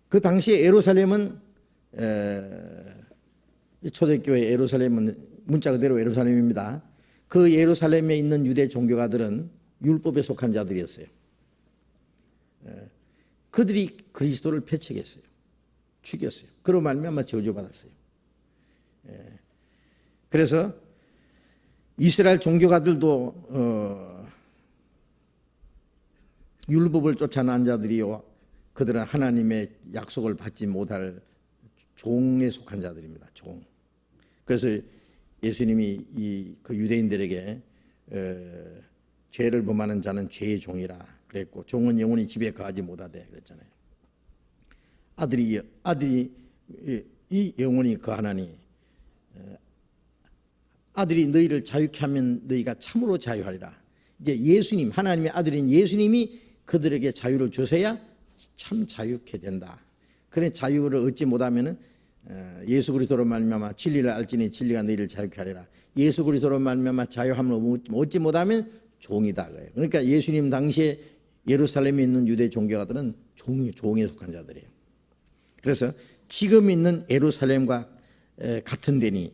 그 당시에 예루살렘은 초대교회 예루살렘은 문자 그대로 예루살렘입니다. 그 예루살렘에 있는 유대 종교가들은 율법에 속한 자들이었어요. 그들이 그리스도를 배척했어요. 죽였어요. 그로 말미암아 저주받았어요. 그래서 이스라엘 종교가들도 율법을 쫓아난 자들이요, 그들은 하나님의 약속을 받지 못할 종에 속한 자들입니다. 종. 그래서 예수님이 그 유대인들에게 죄를 범하는 자는 죄의 종이라 그랬고, 종은 영원히 집에 거하지 못하되 그랬잖아요. 아들이 이 영원히 거하나니, 아들이 너희를 자유케 하면 너희가 참으로 자유하리라. 이제 예수님, 하나님의 아들인 예수님이 그들에게 자유를 주셔야 참 자유케 된다. 그래 자유를 얻지 못하면은 예수 그리스도로 말미암아 진리를 알지니 진리가 너희를 자유케 하리라. 예수 그리스도로 말미암아 자유함을 얻지 못하면 종이다. 그러니까 예수님 당시에 예루살렘에 있는 유대 종교가들은 종에 속한 자들이에요. 그래서 지금 있는 예루살렘과 같은 데니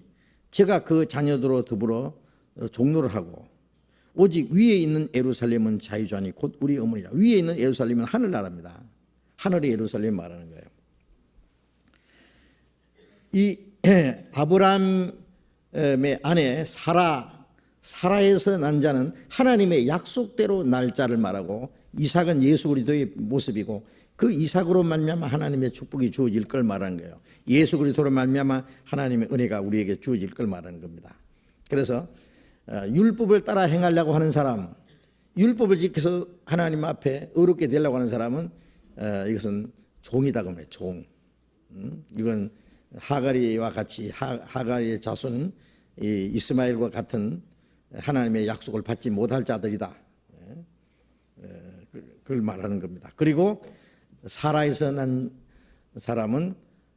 제가 그 자녀들로 더불어 종로를 하고, 오직 위에 있는 예루살렘은 자유자니 곧 우리 어머니라. 위에 있는 예루살렘은 하늘나라입니다. 하늘의 예루살렘 말하는 거예요. 이 아브라함의 아내 사라에서 난 자는 하나님의 약속대로 날 자를 말하고, 이삭은 예수 그리스도의 모습이고, 그 이삭으로 말미암아 하나님의 축복이 주어질 걸 말하는 거예요. 예수 그리스도로 말미암아 하나님의 은혜가 우리에게 주어질 걸 말하는 겁니다. 그래서 율법을 따라 행하려고 하는 사람, 율법을 지켜서 하나님 앞에 의롭게 되려고 하는 사람은 이것은 종이다 그 말이에요. 종. 이건 하가리와 같이 하가리의 자손은 이스마엘과 같은 하나님의 약속을 받지 못할 자들이다. 그걸 말하는 겁니다. 그리고 사라에서 난 사람은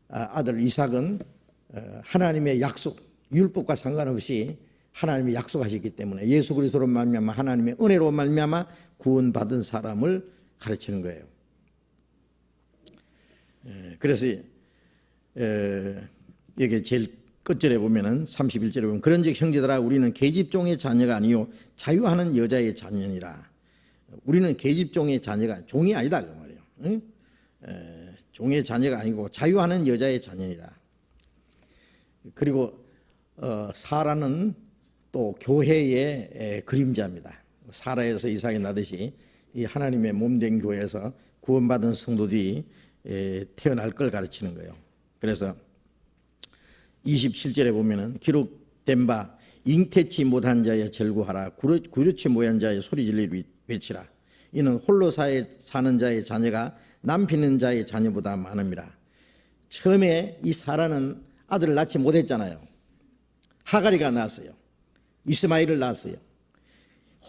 아들 이삭은 하나님의 약속, 율법과 상관없이 하나님이 약속하셨기 때문에 예수 그리스도로 말미암아 하나님의 은혜로 말미암아 구원받은 사람을 가르치는 거예요. 그래서 여기 제일 끝절에 보면은 31절에 보면 그런즉 형제들아 우리는 계집종의 자녀가 아니요 자유하는 여자의 자녀니라. 우리는 계집종의 자녀가 종이 아니다 그 말이에요. 응? 종의 자녀가 아니고 자유하는 여자의 자녀니라. 그리고 사라는 또 교회의 그림자입니다. 사라에서 이삭이 나듯이 이 하나님의 몸된 교회에서 구원받은 성도들이 태어날 걸 가르치는 거예요. 그래서 27절에 보면은 기록된 바 잉태치 못한 자의 절구하라 구르치 못한 자의 소리질러 외치라 이는 홀로 사는 자의 자녀가 남피는 자의 자녀보다 많음이라. 처음에 이 사라는 아들을 낳지 못했잖아요. 하가리가 낳았어요. 이스마엘을 낳았어요.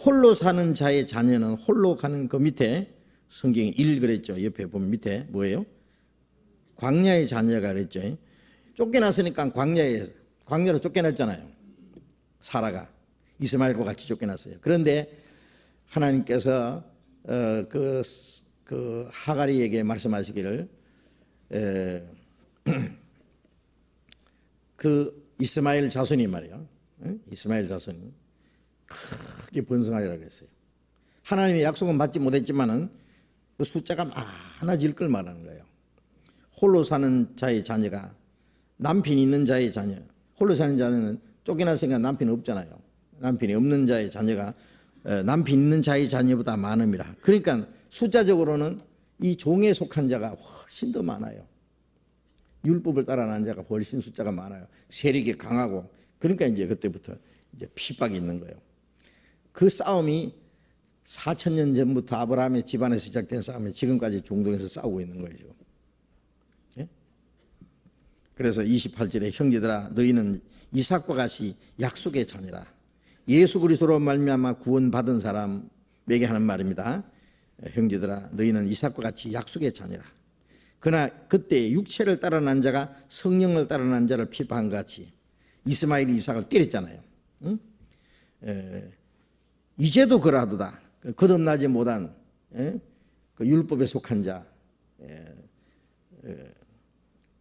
홀로 사는 자의 자녀는 홀로 가는 그 밑에 성경이 1 그랬죠. 옆에 보면 밑에 뭐예요? 광야의 자녀가 그랬죠. 쫓겨났으니까 광야로 쫓겨났잖아요. 사라가 이스마엘과 같이 쫓겨났어요. 그런데 하나님께서 그 하가리에게 말씀하시기를 그 이스마엘 자손이 말이에요. 이스마엘 자손이 크게 번성하리라 그랬어요. 하나님의 약속은 받지 못했지만은 그 숫자가 많아질 걸 말하는 거예요. 홀로 사는 자의 자녀가 남편이 있는 자의 자녀. 홀로 사는 자는 쫓겨났으니까 남편이 없잖아요. 남편이 없는 자의 자녀가 남편 있는 자의 자녀보다 많음이라. 그러니까 숫자적으로는 이 종에 속한 자가 훨씬 더 많아요. 율법을 따라난 자가 훨씬 숫자가 많아요. 세력이 강하고. 그러니까 이제 그때부터 이제 핍박이 있는 거예요. 그 싸움이 4,000년 전부터 아브라함의 집안에서 시작된 싸움이 지금까지 중동에서 싸우고 있는 거예요. 지금. 예? 그래서 28절에 형제들아 너희는 이삭과 같이 약속의 자녀라. 예수 그리스도로 말미암아 구원받은 사람에게 하는 말입니다. 형제들아 너희는 이삭과 같이 약속의 자녀라. 그러나 그때 육체를 따라 난 자가 성령을 따라 난 자를 핍박한 것 같이 이스마엘이 이삭을 때렸잖아요. 응? 이제도 그러하도다. 거듭나지 못한 그 율법에 속한 자,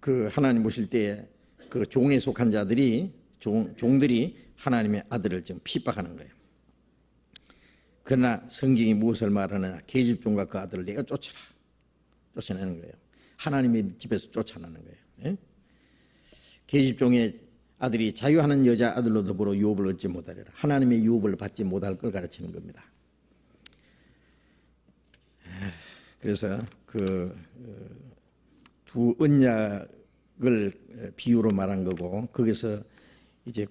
그 하나님 보실 때에 그 종에 속한 자들이 종들이 하나님의 아들을 지금 핍박하는 거예요. 그러나 성경이 무엇을 말하느냐? 계집종과 그 아들을 내가 쫓아내는 거예요. 하나님의 집에서 쫓아내는 거예요. 계집종의 아들이 자유하는 여자 아들로 더불어 유업을 얻지 못하리라. 하나님의 유업을 받지 못할 걸 가르치는 겁니다. 그래서 그 두 언약을 비유로 말한 거고 거기서 이제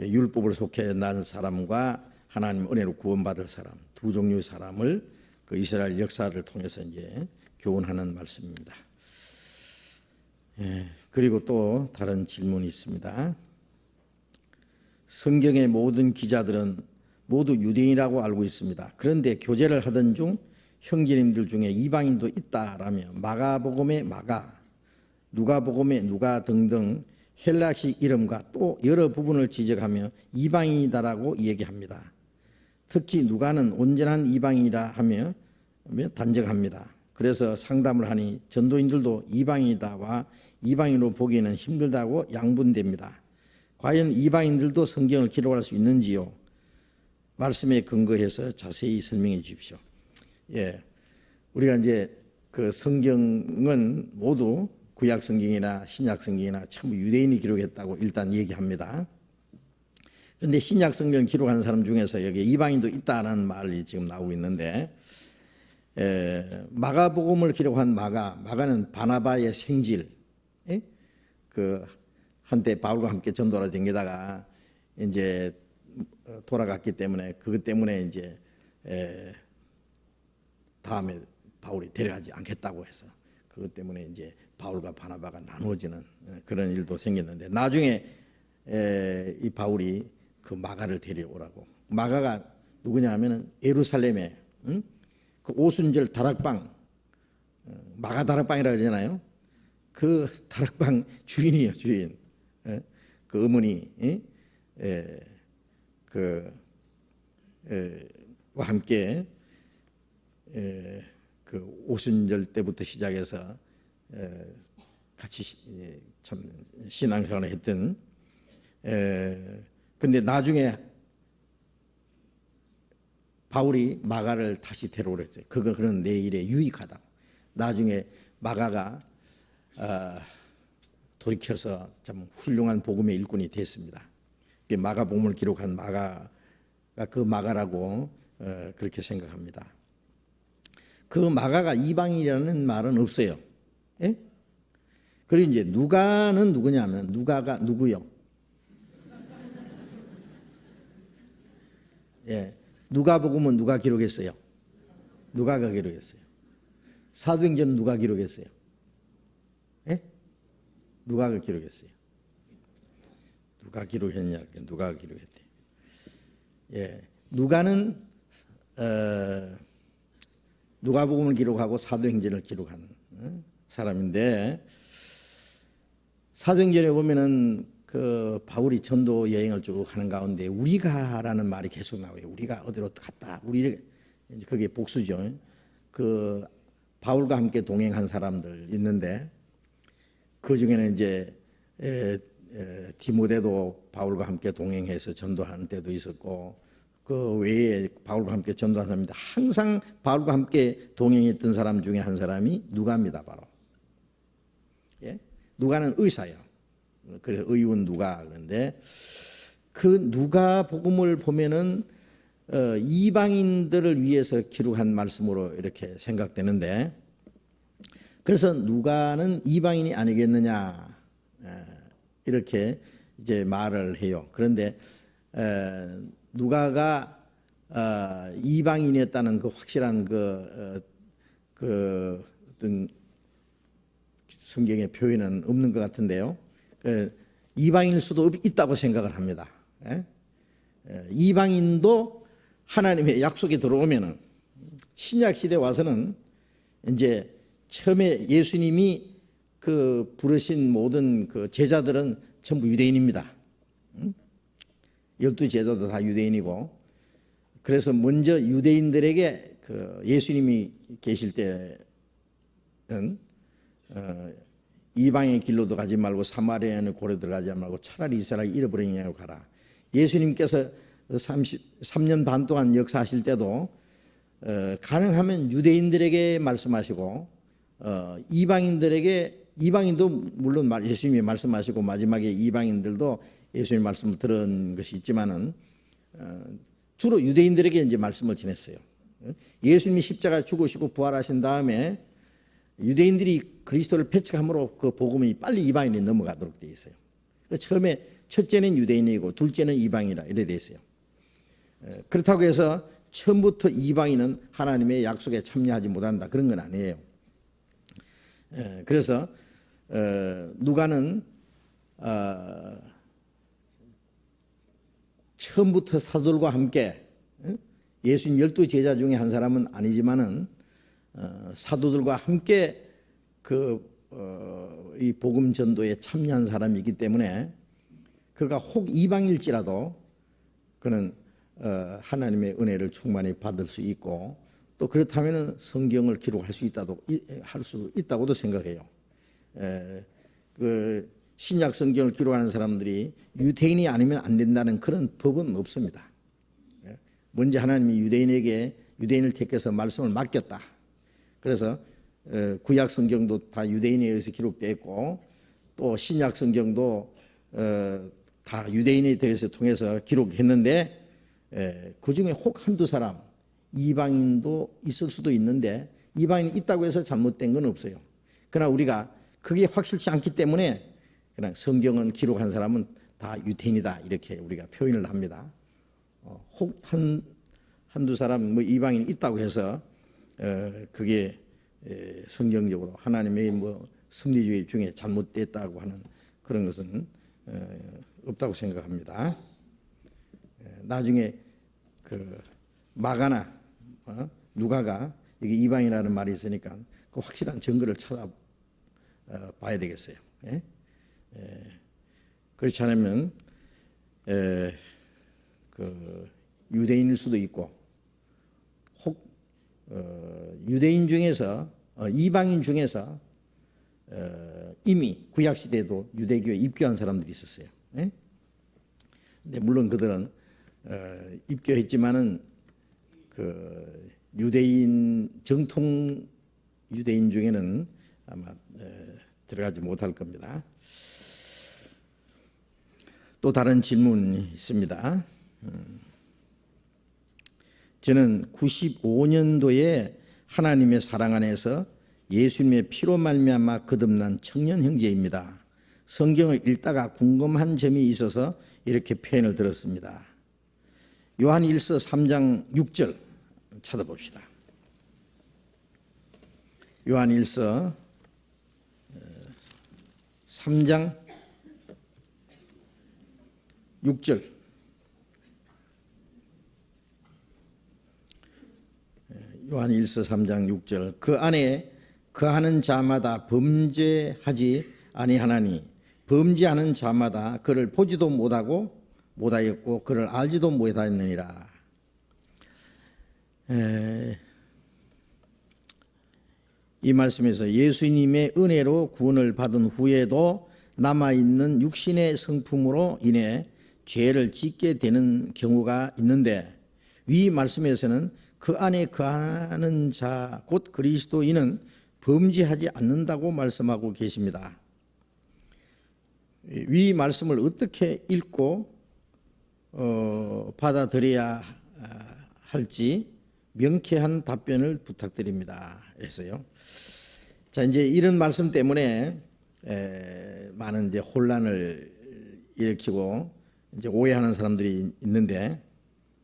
율법을 속해 난 사람과 하나님 은혜로 구원받을 사람 두 종류의 사람을 그 이스라엘 역사를 통해서 이제 교훈하는 말씀입니다. 그리고 또 다른 질문이 있습니다. 성경의 모든 기자들은 모두 유대인이라고 알고 있습니다. 그런데 교제를 하던 중 형제님들 중에 이방인도 있다라며 마가복음의 마가, 누가복음의 누가 등등 헬라식 이름과 또 여러 부분을 지적하며 이방인이다라고 얘기합니다. 특히 누가는 온전한 이방인이라 하며 단정합니다. 그래서 상담을 하니 전도인들도 이방인이다와 이방인으로 보기에는 힘들다고 양분됩니다. 과연 이방인들도 성경을 기록할 수 있는지요? 말씀에 근거해서 자세히 설명해 주십시오. 우리가 이제 그 성경은 모두 구약 성경이나 신약 성경이나 전부 유대인이 기록했다고 일단 얘기합니다. 그런데 신약 성경 기록한 사람 중에서 여기 이방인도 있다는 말이 지금 나오고 있는데 마가복음을 기록한 마가는 바나바의 생질, 예? 그 한때 바울과 함께 전도를 댕기다가 이제 돌아갔기 때문에 그것 때문에 이제 다음에 바울이 데려가지 않겠다고 해서 그것 때문에 이제 바울과 바나바가 나누어지는 그런 일도 생겼는데 나중에 이 바울이 그 마가를 데려오라고. 마가가 누구냐 하면은 예루살렘에 그 오순절 다락방, 마가 다락방이라고 그러잖아요. 그 다락방 주인이에요, 주인. 그 어머니 와 함께 그 오순절 때부터 시작해서 같이 참 신앙생활을 했던. 근데 나중에 바울이 마가를 다시 데려오랬어요. 그런 내 일에 유익하다. 나중에 마가가 돌이켜서 참 훌륭한 복음의 일꾼이 됐습니다. 마가복음을 기록한 마가가 그 마가라고 그렇게 생각합니다. 그 마가가 이방인이라는 말은 없어요. 예? 그리고 이제 누가는 누구냐면 누가가 누구요? 예. 누가복음은 누가 기록했어요? 누가가 기록했어요. 사도행전은 누가 기록했어요? 예? 누가가 기록했어요. 누가 기록했냐? 누가가 기록했대. 예. 누가는 누가복음을 기록하고 사도행전을 기록한 사람인데 사도행전에 보면은 그 바울이 전도 여행을 쭉 하는 가운데 우리가라는 말이 계속 나와요. 우리가 어디로 갔다. 우리 그게 복수죠. 그 바울과 함께 동행한 사람들 있는데 그 중에는 이제 디모데도 바울과 함께 동행해서 전도하는 때도 있었고 그 외에 바울과 함께 전도한 사람인데 항상 바울과 함께 동행했던 사람 중에 한 사람이 누가입니다. 바로. 예? 누가는 의사예요. 그래서 의원 누가 그런데 그 누가 복음을 보면은 이방인들을 위해서 기록한 말씀으로 이렇게 생각되는데 그래서 누가는 이방인이 아니겠느냐 이렇게 이제 말을 해요. 그런데 누가가 이방인이었다는 그 확실한 그 어떤 성경의 표현은 없는 것 같은데요. 이방인일 수도 있다고 생각을 합니다. 이방인도 하나님의 약속이 들어오면은 신약 시대 와서는 이제 처음에 예수님이 그 부르신 모든 그 제자들은 전부 유대인입니다. 12 제자도 다 유대인이고 그래서 먼저 유대인들에게 그 예수님이 계실 때는 이방의 길로도 가지 말고 사마리아인의 고래 들어가지 말고 차라리 이스라엘 잃어버리냐고 가라. 예수님께서 33년 반 동안 역사하실 때도 가능하면 유대인들에게 말씀하시고 이방인도 물론 예수님이 말씀하시고 마지막에 이방인들도 예수님 말씀을 들은 것이 있지만은 주로 유대인들에게 이제 말씀을 전했어요. 예수님이 십자가 죽으시고 부활하신 다음에 유대인들이 그리스도를 배척함으로 그 복음이 빨리 이방인에 넘어가도록 되어 있어요. 처음에 첫째는 유대인이고 둘째는 이방이라 이래 되어 있어요. 그렇다고 해서 처음부터 이방인은 하나님의 약속에 참여하지 못한다 그런 건 아니에요. 그래서 누가는 처음부터 사도들과 함께 예수님 12 제자 중에 한 사람은 아니지만은 사도들과 함께 이 복음 전도에 참여한 사람이기 때문에 그가 혹 이방일지라도 그는 하나님의 은혜를 충만히 받을 수 있고 또 그렇다면 성경을 기록할 수 있다고도 생각해요. 그 신약 성경을 기록하는 사람들이 유대인이 아니면 안 된다는 그런 법은 없습니다. 먼저 하나님이 유대인을 택해서 말씀을 맡겼다. 그래서 구약 성경도 다 유대인에 의해서 기록되어 있고 또 신약 성경도 다 유대인에 대해서 통해서 기록했는데 그 중에 혹 한두 사람 이방인도 있을 수도 있는데 이방인이 있다고 해서 잘못된 건 없어요. 그러나 우리가 그게 확실치 않기 때문에 그냥 성경은 기록한 사람은 다 유태인이다 이렇게 우리가 표현을 합니다. 혹 한두 사람 뭐 이방인이 있다고 해서 그게 성경적으로 하나님의 뭐 섭리주의 중에 잘못됐다고 하는 그런 것은 없다고 생각합니다. 나중에 그 마가나 누가가 여기 이방이라는 말이 있으니까 그 확실한 증거를 찾아봐야 되겠어요. 그렇지 않으면 그 유대인일 수도 있고 혹 유대인 중에서 이방인 중에서 이미 구약 시대에도 유대교에 입교한 사람들이 있었어요. 근데 물론 그들은 입교했지만은 그 유대인 정통 유대인 중에는 아마 들어가지 못할 겁니다. 또 다른 질문이 있습니다. 저는 95년도에 하나님의 사랑 안에서 예수님의 피로 말미암아 거듭난 청년 형제입니다. 성경을 읽다가 궁금한 점이 있어서 이렇게 표현을 들었습니다. 요한일서 3장 6절 찾아봅시다. 요한일서 3장 6절. 요한일서 3장 6절. 그 안에 거하는 자마다 범죄하지 아니하나니 범죄하는 자마다 그를 보지도 못하였고 그를 알지도 못하였느니라. 이 말씀에서 예수님의 은혜로 구원을 받은 후에도 남아있는 육신의 성품으로 인해 죄를 짓게 되는 경우가 있는데 위 말씀에서는 그 안에 거하는 자 곧 그리스도인은 범죄하지 않는다고 말씀하고 계십니다. 위 말씀을 어떻게 읽고 받아들여야 할지 명쾌한 답변을 부탁드립니다. 그래서요. 자, 이제 이런 말씀 때문에 많은 이제 혼란을 일으키고 이제 오해하는 사람들이 있는데,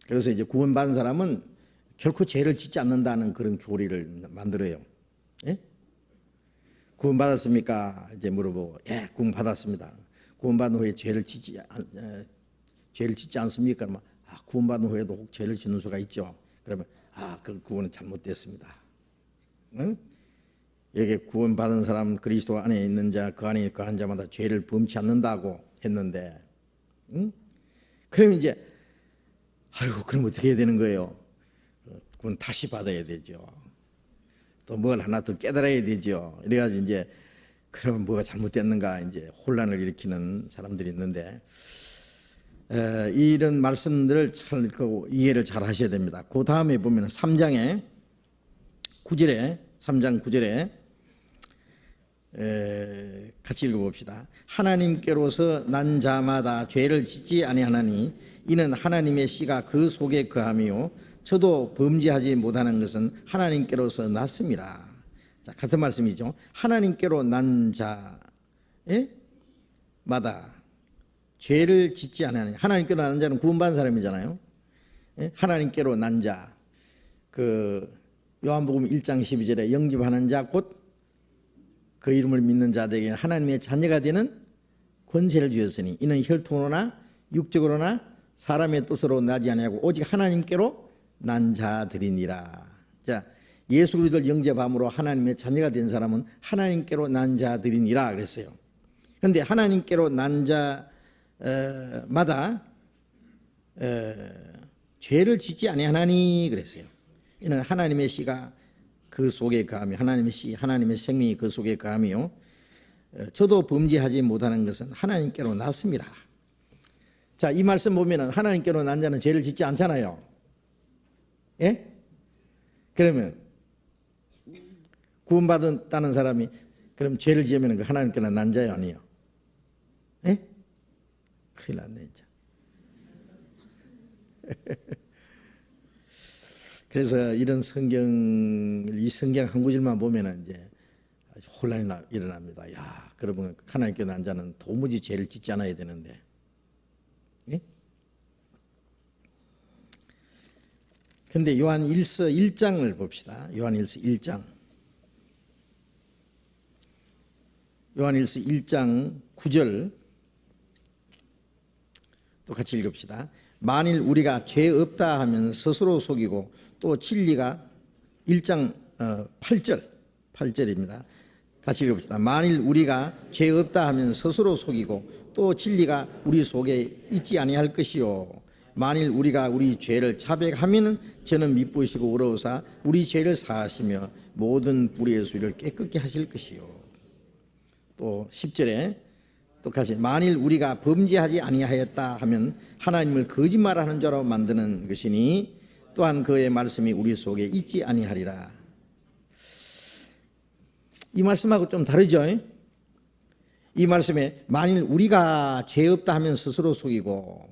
그래서 이제 구원받은 사람은 결코 죄를 짓지 않는다는 그런 교리를 만들어요. 예? 구원받았습니까? 이제 물어보고, 예, 구원받았습니다. 구원받은 후에 죄를 짓지 않습니까? 그러면 구원받은 후에도 혹 죄를 짓는 수가 있죠. 그러면 그 구원은 잘못됐습니다. 응? 여기 구원받은 사람 그리스도 안에 있는 자 그 안에 거한 자마다 죄를 범치 않는다고 했는데, 응? 그럼 이제 그럼 어떻게 해야 되는 거예요? 구원 다시 받아야 되죠. 또 뭘 하나 더 깨달아야 되죠. 이래가지고 이제 그러면 뭐가 잘못됐는가 이제 혼란을 일으키는 사람들이 있는데, 이런 말씀들을 잘 이해를 잘 하셔야 됩니다. 그 다음에 보면 3장 9절에 같이 읽어봅시다. 하나님께로서 난 자마다 죄를 짓지 아니하나니 이는 하나님의 씨가 그 속에 거함이요 저도 범죄하지 못하는 것은 하나님께로서 났습니다. 자, 같은 말씀이죠. 하나님께로 난 자마다 죄를 짓지 아니하니, 하나님께로 난 자는 구원받은 사람이잖아요. 하나님께로 난 자, 그 요한복음 1장 12절에 영접하는 자 곧 그 이름을 믿는 자들에게 하나님의 자녀가 되는 권세를 주셨으니 이는 혈통으로나 육적으로나 사람의 뜻으로 나지 아니하고 오직 하나님께로 난 자들이니라. 자, 예수 그리스도를 영접함으로 하나님의 자녀가 된 사람은 하나님께로 난 자들이니라 그랬어요. 그런데 하나님께로 난 자마다 죄를 짓지 아니하나니 그랬어요. 이는 하나님의 씨가 그 속에 거하며 하나님의 씨, 하나님의 생명이 그 속에 거하며 저도 범죄하지 못하는 것은 하나님께로 났습니다. 자, 이 말씀 보면은 하나님께로 난 자는 죄를 짓지 않잖아요. 예? 그러면 구원받았다는 사람이 그럼 죄를 지으면 그 하나님께로 난 자요, 아니요? 예? 큰일 났네, 진짜. 그래서 이런 이 성경 한 구절만 보면은 이제 아주 혼란이 일어납니다. 야, 그러면 하나님께 난 자는 도무지 죄를 짓지 않아야 되는데. 예? 근데 요한일서 1장을 봅시다. 요한일서 1장. 요한일서 1장 9절 또 같이 읽읍시다. 만일 우리가 죄 없다 하면 스스로 속이고 또 진리가 1장 8절입니다. 같이 읽읍시다. 만일 우리가 죄 없다 하면 스스로 속이고 또 진리가 우리 속에 있지 아니할 것이요. 만일 우리가 우리 죄를 자백하면 저는 미쁘시고 의로우사 우리 죄를 사하시며 모든 불의의 수위를 깨끗게 하실 것이요. 또 10절에 똑같이 만일 우리가 범죄하지 아니하였다 하면 하나님을 거짓말하는 자로 만드는 것이니 또한 그의 말씀이 우리 속에 있지 아니하리라. 이 말씀하고 좀 다르죠? 이 말씀에 만일 우리가 죄 없다 하면 스스로 속이고,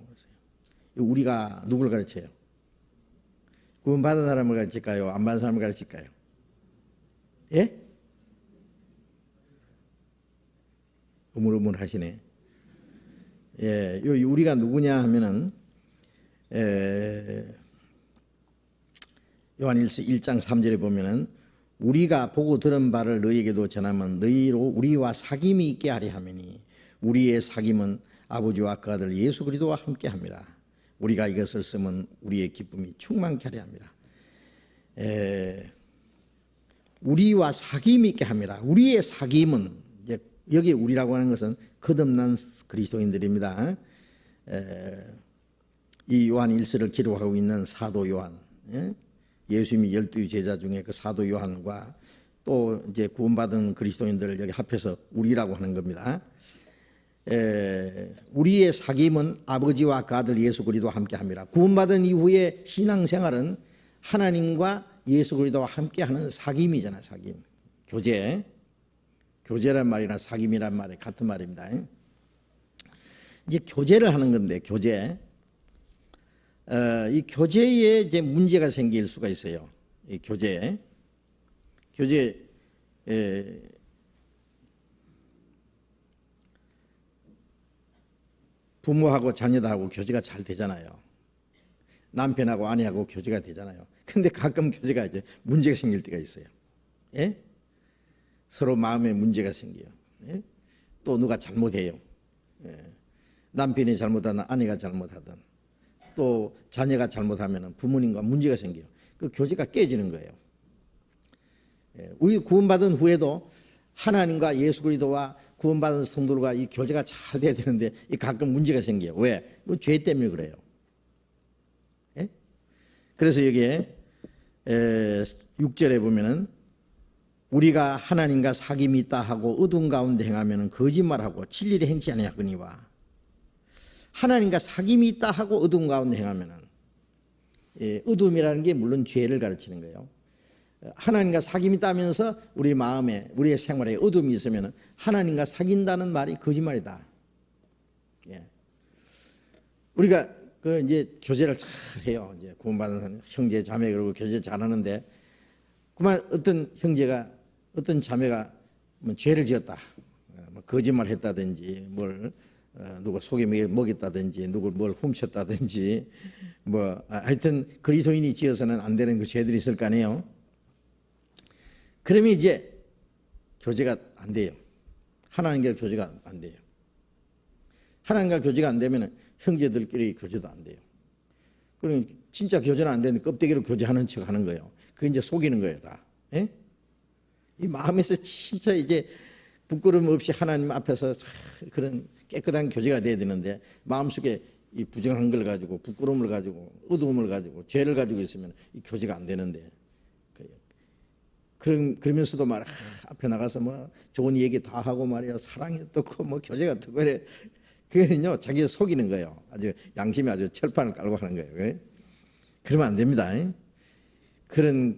우리가 누구를 가르쳐요? 구원받은 사람을 가르칠까요? 안 받은 사람을 가르칠까요? 예? 우물우물하시네. 예, 우리가 누구냐 하면은 요한일서 1장 3절에 보면은 우리가 보고 들은 바를 너희에게도 전하면 너희로 우리와 사귐이 있게 하려 하매니 우리의 사귐은 아버지와 그 아들 예수 그리스도와 함께합니다. 우리가 이것을 쓰면 우리의 기쁨이 충만케 하려 합니다. 우리와 사귐이 있게 합니다. 우리의 사귐은 이제 여기 우리라고 하는 것은 거듭난 그리스도인들입니다. 이 요한 1서를 기록하고 있는 사도 요한, 예수님이 12 제자 중에 그 사도 요한과 또 이제 구원받은 그리스도인들을 여기 합해서 우리라고 하는 겁니다. 우리의 사귐은 아버지와 그 아들 예수 그리스도와 함께합니다. 구원받은 이후에 신앙생활은 하나님과 예수 그리스도와 함께하는 사귐이잖아요. 사귐, 교제란 말이나 사귐이란 말이 같은 말입니다. 이제 교제를 하는 건데 이 교제에 이제 문제가 생길 수가 있어요. 이 교제 부모하고 자녀들하고 교제가 잘 되잖아요. 남편하고 아내하고 교제가 되잖아요. 근데 가끔 교제가 이제 문제가 생길 때가 있어요. 예? 서로 마음에 문제가 생겨요. 예? 또 누가 잘못해요. 예. 남편이 잘못하든 아내가 잘못하든 또 자녀가 잘못하면 부모님과 문제가 생겨요. 그 교제가 깨지는 거예요. 예. 우리 구원받은 후에도 하나님과 예수 그리스도와 구원받은 성도들과 이 교제가 잘 돼야 되는데 이 가끔 문제가 생겨요. 왜? 죄 때문에 그래요. 예? 그래서 여기에 6절에 보면은 우리가 하나님과 사귐이 있다 하고 어둠 가운데 행하면 거짓말하고 진리를 행치 아니하거니와. 하나님과 사귐이 있다 하고 어둠 가운데 행하면은, 어둠이라는 게 물론 죄를 가르치는 거예요. 하나님과 사귐이 있다면서 우리 마음에, 우리의 생활에 어둠이 있으면 하나님과 사귄다는 말이 거짓말이다. 예. 우리가 그 이제 교제를 잘 해요. 이제 구원받은 형제 자매 그러고 교제 잘하는데, 그만 어떤 형제가 어떤 자매가 뭐 죄를 지었다, 뭐 거짓말했다든지, 뭘 누구 속에 먹였다든지, 누구 뭘 훔쳤다든지, 뭐 하여튼 그리스도인이 지어서는 안 되는 그 죄들이 있을 거 아니에요. 그러면 이제 교제가 안 돼요. 하나님과 교제가 안 돼요. 하나님과 교제가 안 되면 형제들끼리 교제도 안 돼요. 그럼 진짜 교제는 안 되는데 껍데기로 교제하는 척 하는 거예요. 그게 이제 속이는 거예요, 다. 예? 이 마음에서 진짜 이제 부끄러움 없이 하나님 앞에서 그런 깨끗한 교제가 돼야 되는데, 마음속에 이 부정한 걸 가지고, 부끄러움을 가지고, 어두움을 가지고, 죄를 가지고 있으면 이 교제가 안 되는데, 그러면서도 말 앞에 나가서 뭐 좋은 얘기 다 하고 말이야, 사랑이 어떻고 뭐 교제가 어떻고 그래. 그거는요 자기 속이는 거예요. 아주 양심이 아주 철판을 깔고 하는 거예요. 그러면 안 됩니다. 그런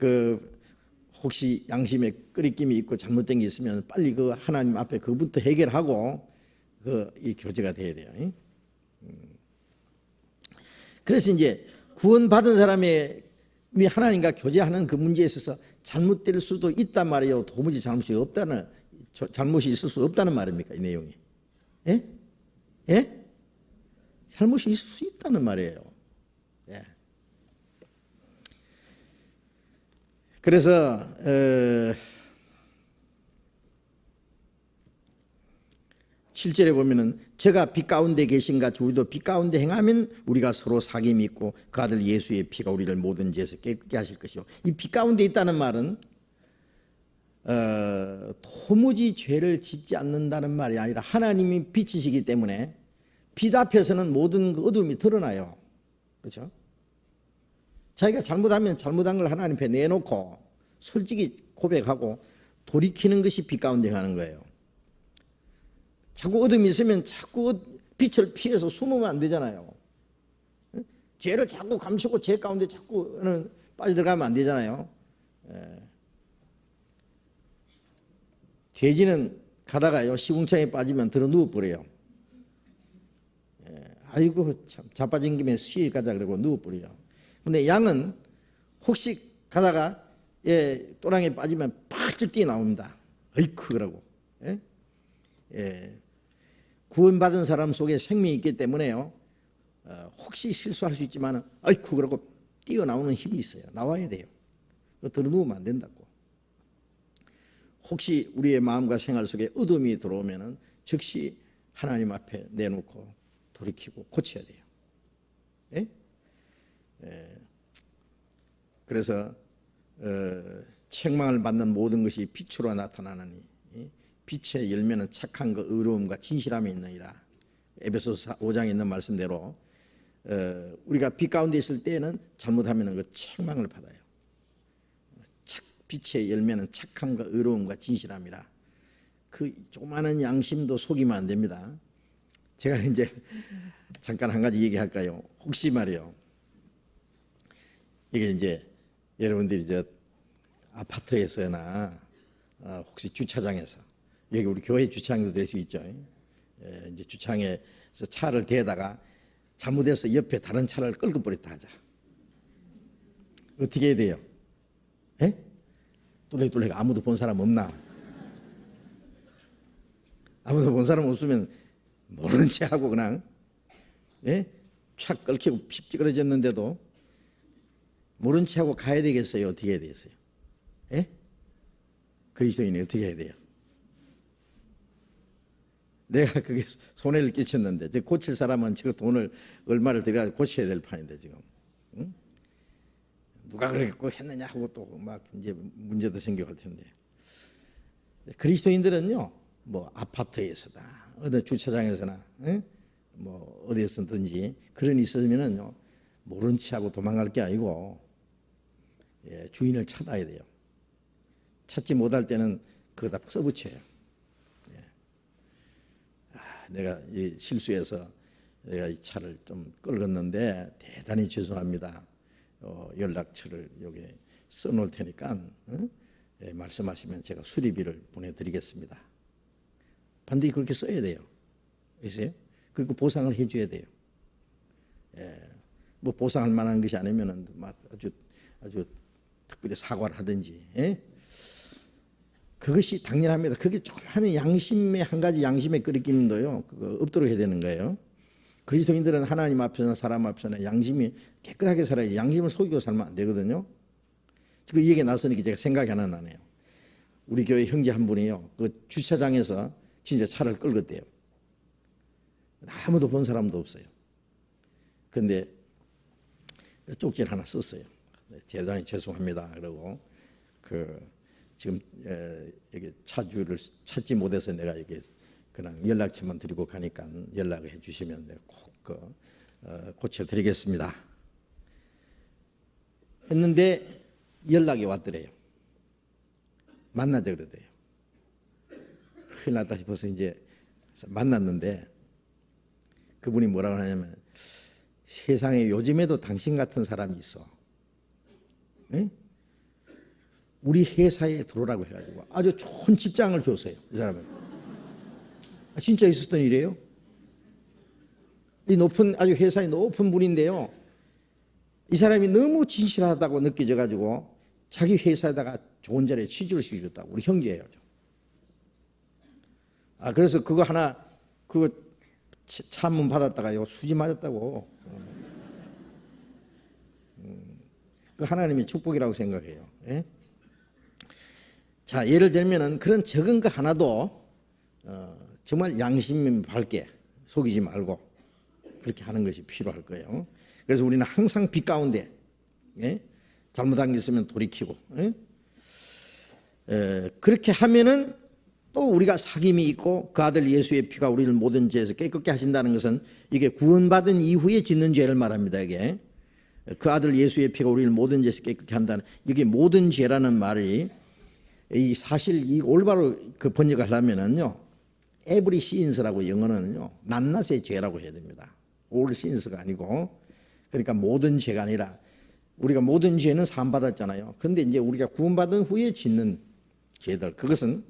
혹시 양심에 끄리낌이 있고 잘못된 게 있으면 빨리 그 하나님 앞에 그부터 해결하고 이 교제가 돼야 돼요. 그래서 이제 구원받은 사람의 우리 하나님과 교제하는 그 문제에 있어서 잘못될 수도 있단 말이에요. 도무지 잘못이 있을 수 없다는 말입니까? 이 내용이. 예? 예? 잘못이 있을 수 있다는 말이에요. 예. 그래서 7절에 보면은 제가 빛 가운데 계신가 우리도 빛 가운데 행하면 우리가 서로 사귐이 있고 그 아들 예수의 피가 우리를 모든 죄에서 깨끗게 하실 것이요. 이 빛 가운데 있다는 말은 도무지 죄를 짓지 않는다는 말이 아니라 하나님이 빛이시기 때문에 빛 앞에서는 모든 그 어둠이 드러나요. 그렇죠? 자기가 잘못하면 잘못한 걸 하나님 앞에 내놓고 솔직히 고백하고 돌이키는 것이 빛 가운데 행하는 거예요. 자꾸 어둠이 있으면 자꾸 빛을 피해서 숨으면 안 되잖아요. 죄를 자꾸 감추고 죄 가운데 자꾸 빠져들어가면 안 되잖아요. 돼지는 가다가요 시궁창에 빠지면 들어 누워버려요. 아이고 참 자빠진 김에 쉬 가자 그러고 누워버려요. 근데 양은 혹시 가다가 또랑에 빠지면 팍 뛰어나옵니다. 어이쿠 그러고. 구원받은 사람 속에 생명이 있기 때문에요. 혹시 실수할 수 있지만 아이쿠 그러고 뛰어나오는 힘이 있어요. 나와야 돼요. 들어 누우면 안 된다고. 혹시 우리의 마음과 생활 속에 어둠이 들어오면 즉시 하나님 앞에 내놓고 돌이키고 고쳐야 돼요. 예? 그래서 책망을 받는 모든 것이 빛으로 나타나느니 빛의 열매는 착한 것, 의로움과 진실함이 있느니라. 에베소서 5장에 있는 말씀대로 우리가 빛 가운데 있을 때에는 잘못하면 그 책망을 받아요. 빛의 열매는 착함과 의로움과 진실함이라. 그 조그마한 양심도 속이면 안 됩니다. 제가 이제 잠깐 한 가지 얘기할까요? 혹시 말이요. 이게 이제 여러분들이 아파트에서나 혹시 주차장에서 여기 우리 교회 주차장도 될 수 있죠. 이제 주차장에서 차를 대다가 잘못해서 옆에 다른 차를 끌고 버렸다 하자. 어떻게 해야 돼요? 예? 뚜레뚜레 아무도 본 사람 없나? 아무도 본 사람 없으면 모르는 채 하고 그냥 착 끌키고 픽 찌그러졌는데도 모른 채 하고 가야 되겠어요? 어떻게 해야 되겠어요? 그리스도인이 어떻게 해야 돼요? 내가 그게 손해를 끼쳤는데 고칠 사람은 지금 돈을 얼마를 들여 고쳐야 될 판인데 지금 누가 그렇게 꼭 했느냐 하고 또 막 이제 문제도 생겨갈 텐데 그리스도인들은요 뭐 아파트에서나 어느 주차장에서나 뭐 어디에서든지 그런 일 있으면은요 모른 체 하고 도망갈 게 아니고 주인을 찾아야 돼요. 찾지 못할 때는 그거 다 써붙여요. 내가 이 실수해서 내가 이 차를 좀 끌었는데 대단히 죄송합니다. 연락처를 여기 써놓을 테니까 말씀하시면 제가 수리비를 보내드리겠습니다. 반드시 그렇게 써야 돼요. 아세요? 그리고 보상을 해줘야 돼요. 뭐 보상할 만한 것이 아니면은 아주 특별히 사과를 하든지. 그것이 당연합니다. 그게 조그마한 양심의 한 가지 양심의 끓이김도요. 그거 없도록 해야 되는 거예요. 그리스도인들은 하나님 앞에서나 사람 앞에서나 양심이 깨끗하게 살아야지 양심을 속이고 살면 안 되거든요. 그 얘기 나서니까 제가 생각이 하나 나네요. 우리 교회 형제 한 분이요. 그 주차장에서 진짜 차를 끌었대요. 아무도 본 사람도 없어요. 그런데 쪽지 하나 썼어요. 대단히 죄송합니다. 그러고 지금 여기 차주를 찾지 못해서 내가 이게 그냥 연락처만 드리고 가니까 연락을 해주시면 내가 꼭 고쳐드리겠습니다. 했는데 연락이 왔더래요. 만나자 그러대요. 큰일 났다 싶어서 이제 만났는데 그분이 뭐라고 하냐면 세상에 요즘에도 당신 같은 사람이 있어. 응? 우리 회사에 들어오라고 해가지고 아주 좋은 직장을 줬어요. 이 사람은. 진짜 있었던 일이에요. 이 높은 아주 회사의 높은 분인데요. 이 사람이 너무 진실하다고 느껴져 가지고 자기 회사에다가 좋은 자리에 취직을 시켜줬다고. 우리 형제예요. 그래서 그거 하나 그거 찬문 받았다가요 수지 맞았다고. 그 하나님의 축복이라고 생각해요. 예? 자, 예를 들면은 그런 적은 거 하나도 정말 양심 밝게 속이지 말고 그렇게 하는 것이 필요할 거예요. 그래서 우리는 항상 빛 가운데, 예? 잘못한 게 있으면 돌이키고, 예? 그렇게 하면은 또 우리가 사귐이 있고 그 아들 예수의 피가 우리를 모든 죄에서 깨끗게 하신다는 것은 이게 구원받은 이후에 짓는 죄를 말합니다. 이게 그 아들 예수의 피가 우리를 모든 죄에서 깨끗게 한다는, 이게 모든 죄라는 말이 이 사실 이 올바로 그 번역을 하려면은요 every sins라고 영어는요 낱낱의 죄라고 해야 됩니다. all sins가 아니고, 그러니까 모든 죄가 아니라 우리가 모든 죄는 사함 받았잖아요. 그런데 이제 우리가 구원받은 후에 짓는 죄들, 그것은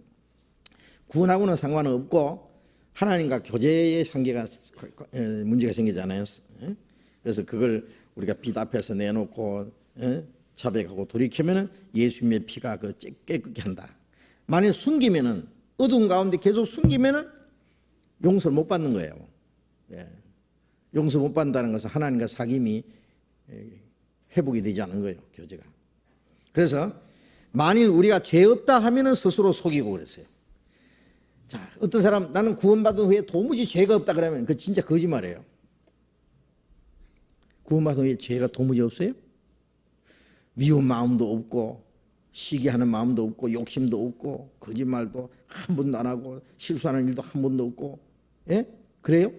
구원하고는 상관은 없고 하나님과 교제의 관계가 문제가 생기잖아요. 그래서 그걸 우리가 빛 앞에서 내놓고 자백하고 돌이키면은 예수님의 피가 그 깨끗게 한다. 만약 숨기면은, 어두운 가운데 계속 숨기면은 용서를 못 받는 거예요. 용서 못 받는다는 것은 하나님과 사귐이 회복이 되지 않은 거예요, 교제가. 그래서 만일 우리가 죄 없다 하면은 스스로 속이고 그랬어요. 자, 어떤 사람 나는 구원받은 후에 도무지 죄가 없다 그러면 그 진짜 거짓말이에요. 구원받은 후에 죄가 도무지 없어요? 미운 마음도 없고 시기하는 마음도 없고 욕심도 없고 거짓말도 한 번도 안 하고 실수하는 일도 한 번도 없고, 예? 그래요?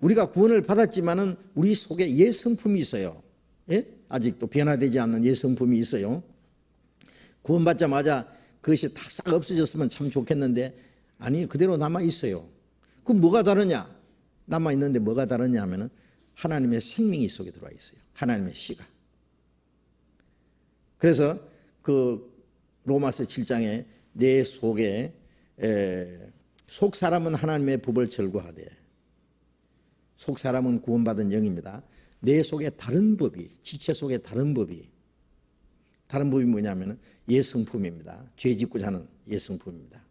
우리가 구원을 받았지만은 우리 속에 옛 성품이 있어요. 예? 아직도 변화되지 않는 옛 성품이 있어요. 구원받자마자 그것이 다 싹 없어졌으면 참 좋겠는데 아니, 그대로 남아 있어요. 그럼 뭐가 다르냐? 남아 있는데 뭐가 다르냐 하면은 하나님의 생명이 속에 들어와 있어요. 하나님의 씨가. 그래서 그 로마서 7장에 내 속에 속 사람은 하나님의 법을 절거하되, 속 사람은 구원받은 영입니다. 내 속에 다른 법이, 지체 속에 다른 법이 뭐냐면은 옛 성품입니다. 죄 짓고자 하는 옛 성품입니다.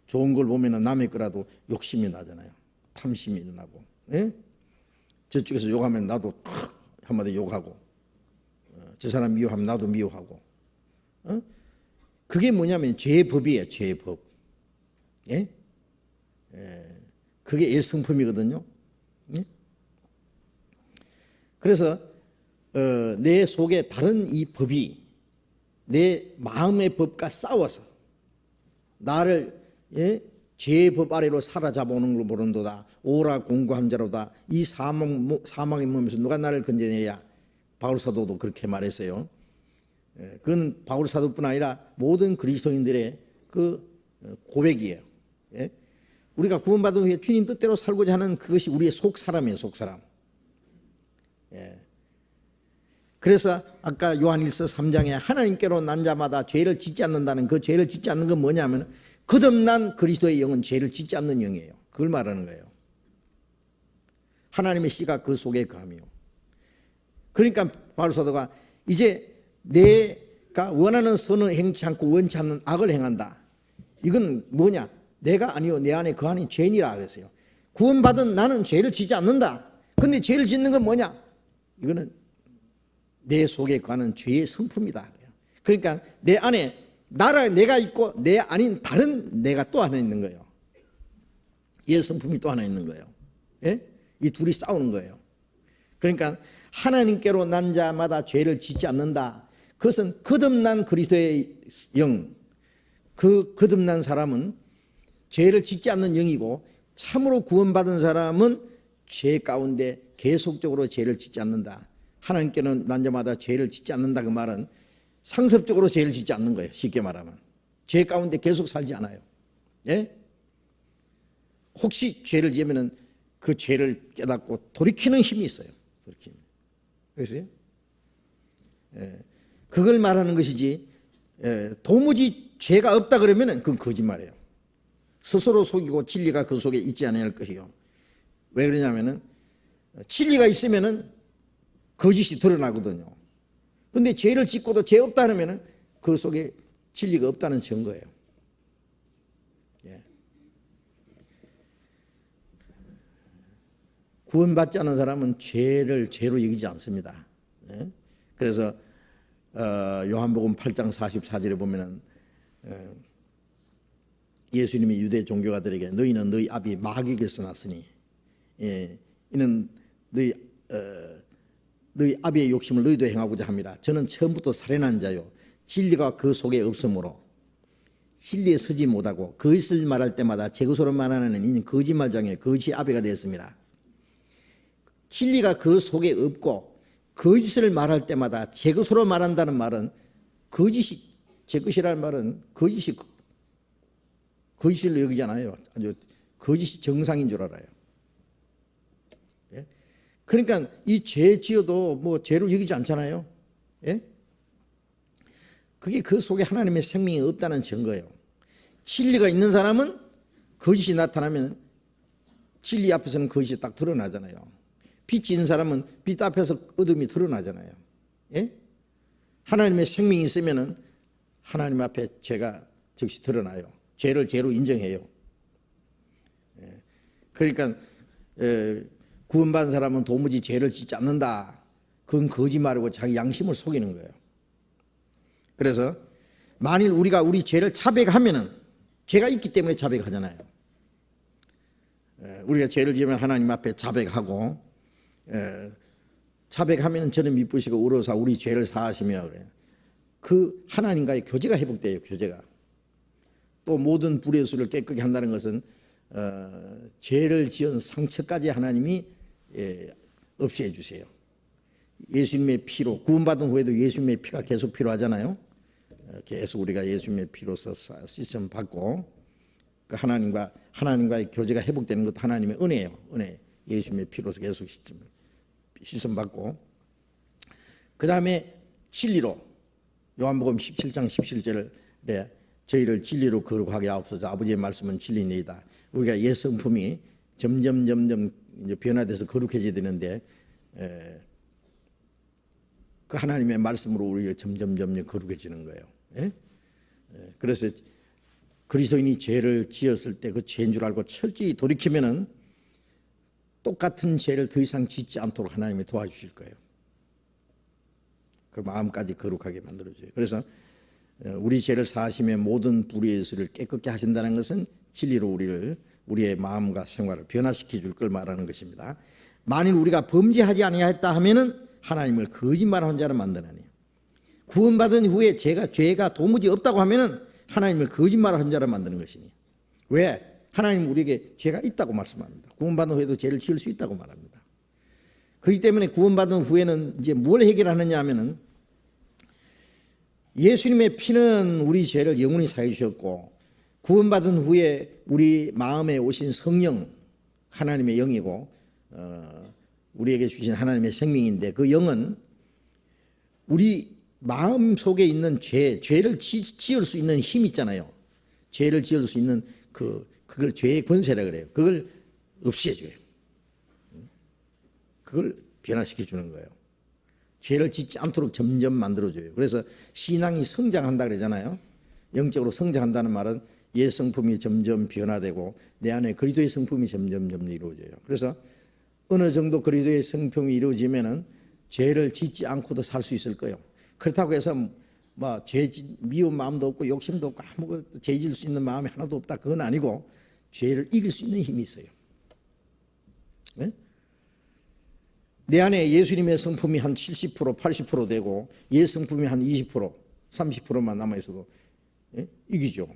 좋은 걸 보면은 남의 거라도 욕심이 나잖아요. 탐심이 나고, 예? 저쪽에서 욕하면 나도 한마디 욕하고, 저 사람 미워하면 나도 미워하고, 그게 뭐냐면 죄의 법이에요. 죄의 법. 예? 그게 옛 성품이거든요. 예? 그래서 내 속에 다른 이 법이 내 마음의 법과 싸워서 나를, 예? 죄의 법 아래로 사로잡아오는 걸 보는도다. 오라 공고한 자로다. 이 사망의 몸에서 누가 나를 건져내랴. 바울 사도도 그렇게 말했어요. 그건 바울 사도뿐 아니라 모든 그리스도인들의 그 고백이에요. 예? 우리가 구원받은 후에 주님 뜻대로 살고자 하는 그것이 우리의 속 사람이에요. 속 사람. 예. 그래서 아까 요한일서 3장에 하나님께로 난 자마다 죄를 짓지 않는다는, 그 죄를 짓지 않는 건 뭐냐면 거듭난 그리스도의 영은 죄를 짓지 않는 영이에요. 그걸 말하는 거예요. 하나님의 씨가 그 속에 거하며. 그러니까 바울 사도가 이제 내가 원하는 선을 행치 않고 원치 않는 악을 행한다. 이건 뭐냐? 내가 아니요 내 안에 거하는 죄인이라 그랬어요. 구원받은 나는 죄를 짓지 않는다. 근데 죄를 짓는 건 뭐냐? 이거는 내 속에 거하는 죄의 성품이다. 그러니까 내 안에 내가 있고 내 아닌 다른 내가 또 하나 있는 거예요. 옛 성품이 또 하나 있는 거예요. 예? 이 둘이 싸우는 거예요. 그러니까 하나님께로 난 자마다 죄를 짓지 않는다. 그것은 거듭난 그리스도의 영, 그 거듭난 사람은 죄를 짓지 않는 영이고, 참으로 구원받은 사람은 죄 가운데 계속적으로 죄를 짓지 않는다. 하나님께는 난 자마다 죄를 짓지 않는다. 그 말은 상습적으로 죄를 짓지 않는 거예요. 쉽게 말하면 죄 가운데 계속 살지 않아요. 예? 혹시 죄를 지으면은 그 죄를 깨닫고 돌이키는 힘이 있어요. 돌이키는. 그래서요. 예. 그걸 말하는 것이지, 도무지 죄가 없다 그러면은 그건 거짓말이에요. 스스로 속이고 진리가 그 속에 있지 않아야 할 것이요. 왜 그러냐면은 진리가 있으면은 거짓이 드러나거든요. 그런데 죄를 짓고도 죄 없다 하면 그 속에 진리가 없다는 증거예요. 예. 구원받지 않은 사람은 죄를 죄로 여기지 않습니다. 예? 그래서 요한복음 8장 44절에 보면은 예수님이 유대 종교가들에게 너희는 너희 아비 마귀에게서 났으니 이는 너희 아비의 욕심을 너희도 행하고자 함이라. 저는 처음부터 살인한 자요 진리가 그 속에 없으므로 진리에 서지 못하고 거짓을 말할 때마다 제 것으로 말하는 이는 거짓말장에 거짓 아비가 되었습니다. 진리가 그 속에 없고 거짓을 말할 때마다 제 것으로 말한다는 말은 거짓이 제 것이라는 말은 거짓을 여기잖아요. 아주 거짓이 정상인 줄 알아요. 예? 그러니까 이 죄 지어도 뭐 죄로 여기지 않잖아요. 예? 그게 그 속에 하나님의 생명이 없다는 증거예요. 진리가 있는 사람은 거짓이 나타나면 진리 앞에서는 거짓이 딱 드러나잖아요. 빛이 있는 사람은 빛 앞에서 어둠이 드러나잖아요. 예? 하나님의 생명이 있으면은 하나님 앞에 죄가 즉시 드러나요. 죄를 죄로 인정해요. 예. 그러니까 구원받은 사람은 도무지 죄를 짓지 않는다. 그건 거짓말이고 자기 양심을 속이는 거예요. 그래서 만일 우리가 우리 죄를 자백하면은 죄가 있기 때문에 자백하잖아요. 우리가 죄를 지으면 하나님 앞에 자백하고 자백하면 저는 미쁘시고 우러사 우리 죄를 사하시며 그래요. 그 하나님과의 교제가 회복돼요. 교제가. 또 모든 불의 수를 깨끗게 한다는 것은 죄를 지은 상처까지 하나님이 없애해 주세요. 예수님의 피로 구원받은 후에도 예수님의 피가 계속 필요하잖아요. 계속 우리가 예수님의 피로서 씻음 받고 그 하나님과의 교제가 회복되는 것도 하나님의 은혜예요. 은혜. 예수님의 피로서 계속 씻음 받고 그 다음에 진리로 요한복음 17장 17절에 저희를 진리로 거룩하게 하옵소서. 아버지의 말씀은 진리니이다. 우리가 옛 성품이 점점 이제 변화돼서 거룩해져야 되는데 그 하나님의 말씀으로 우리가 점점 거룩해지는 거예요. 예? 그래서 그리스도인이 죄를 지었을 때 그 죄인 줄 알고 철저히 돌이키면은 똑같은 죄를 더 이상 짓지 않도록 하나님이 도와주실 거예요. 그 마음까지 거룩하게 만들어줘요. 그래서 우리 죄를 사하시며 모든 불의의 수를 깨끗게 하신다는 것은 진리로 우리의 마음과 생활을 변화시켜 줄 걸 말하는 것입니다. 만일 우리가 범죄하지 아니하였다 하면은 하나님을 거짓말하는 자로 만드나니 구원받은 후에 죄가 도무지 없다고 하면은 하나님을 거짓말하는 자로 만드는 것이니 왜? 하나님은 우리에게 죄가 있다고 말씀합니다. 구원받은 후에도 죄를 지을 수 있다고 말합니다. 그렇기 때문에 구원받은 후에는 이제 뭘 해결하느냐 하면은 예수님의 피는 우리 죄를 영원히 사해 주셨고 구원받은 후에 우리 마음에 오신 성령 하나님의 영이고 우리에게 주신 하나님의 생명인데 그 영은 우리 마음 속에 있는 죄를 지을 수 있는 힘 있잖아요. 죄를 지을 수 있는 그걸 죄의 권세라 그래요. 그걸 없애줘요. 그걸 변화시켜 주는 거예요. 죄를 짓지 않도록 점점 만들어줘요. 그래서 신앙이 성장한다 그러잖아요. 영적으로 성장한다는 말은 옛 성품이 점점 변화되고 내 안에 그리스도의 성품이 점점 이루어져요. 그래서 어느 정도 그리스도의 성품이 이루어지면은 죄를 짓지 않고도 살 수 있을 거예요. 그렇다고 해서 미운 마음도 없고 욕심도 없고 아무것도 죄 지을 수 있는 마음이 하나도 없다. 그건 아니고 죄를 이길 수 있는 힘이 있어요. 네? 내 안에 예수님의 성품이 한 70%, 80% 되고 옛 성품이 한 20%, 30%만 남아있어도 이기죠.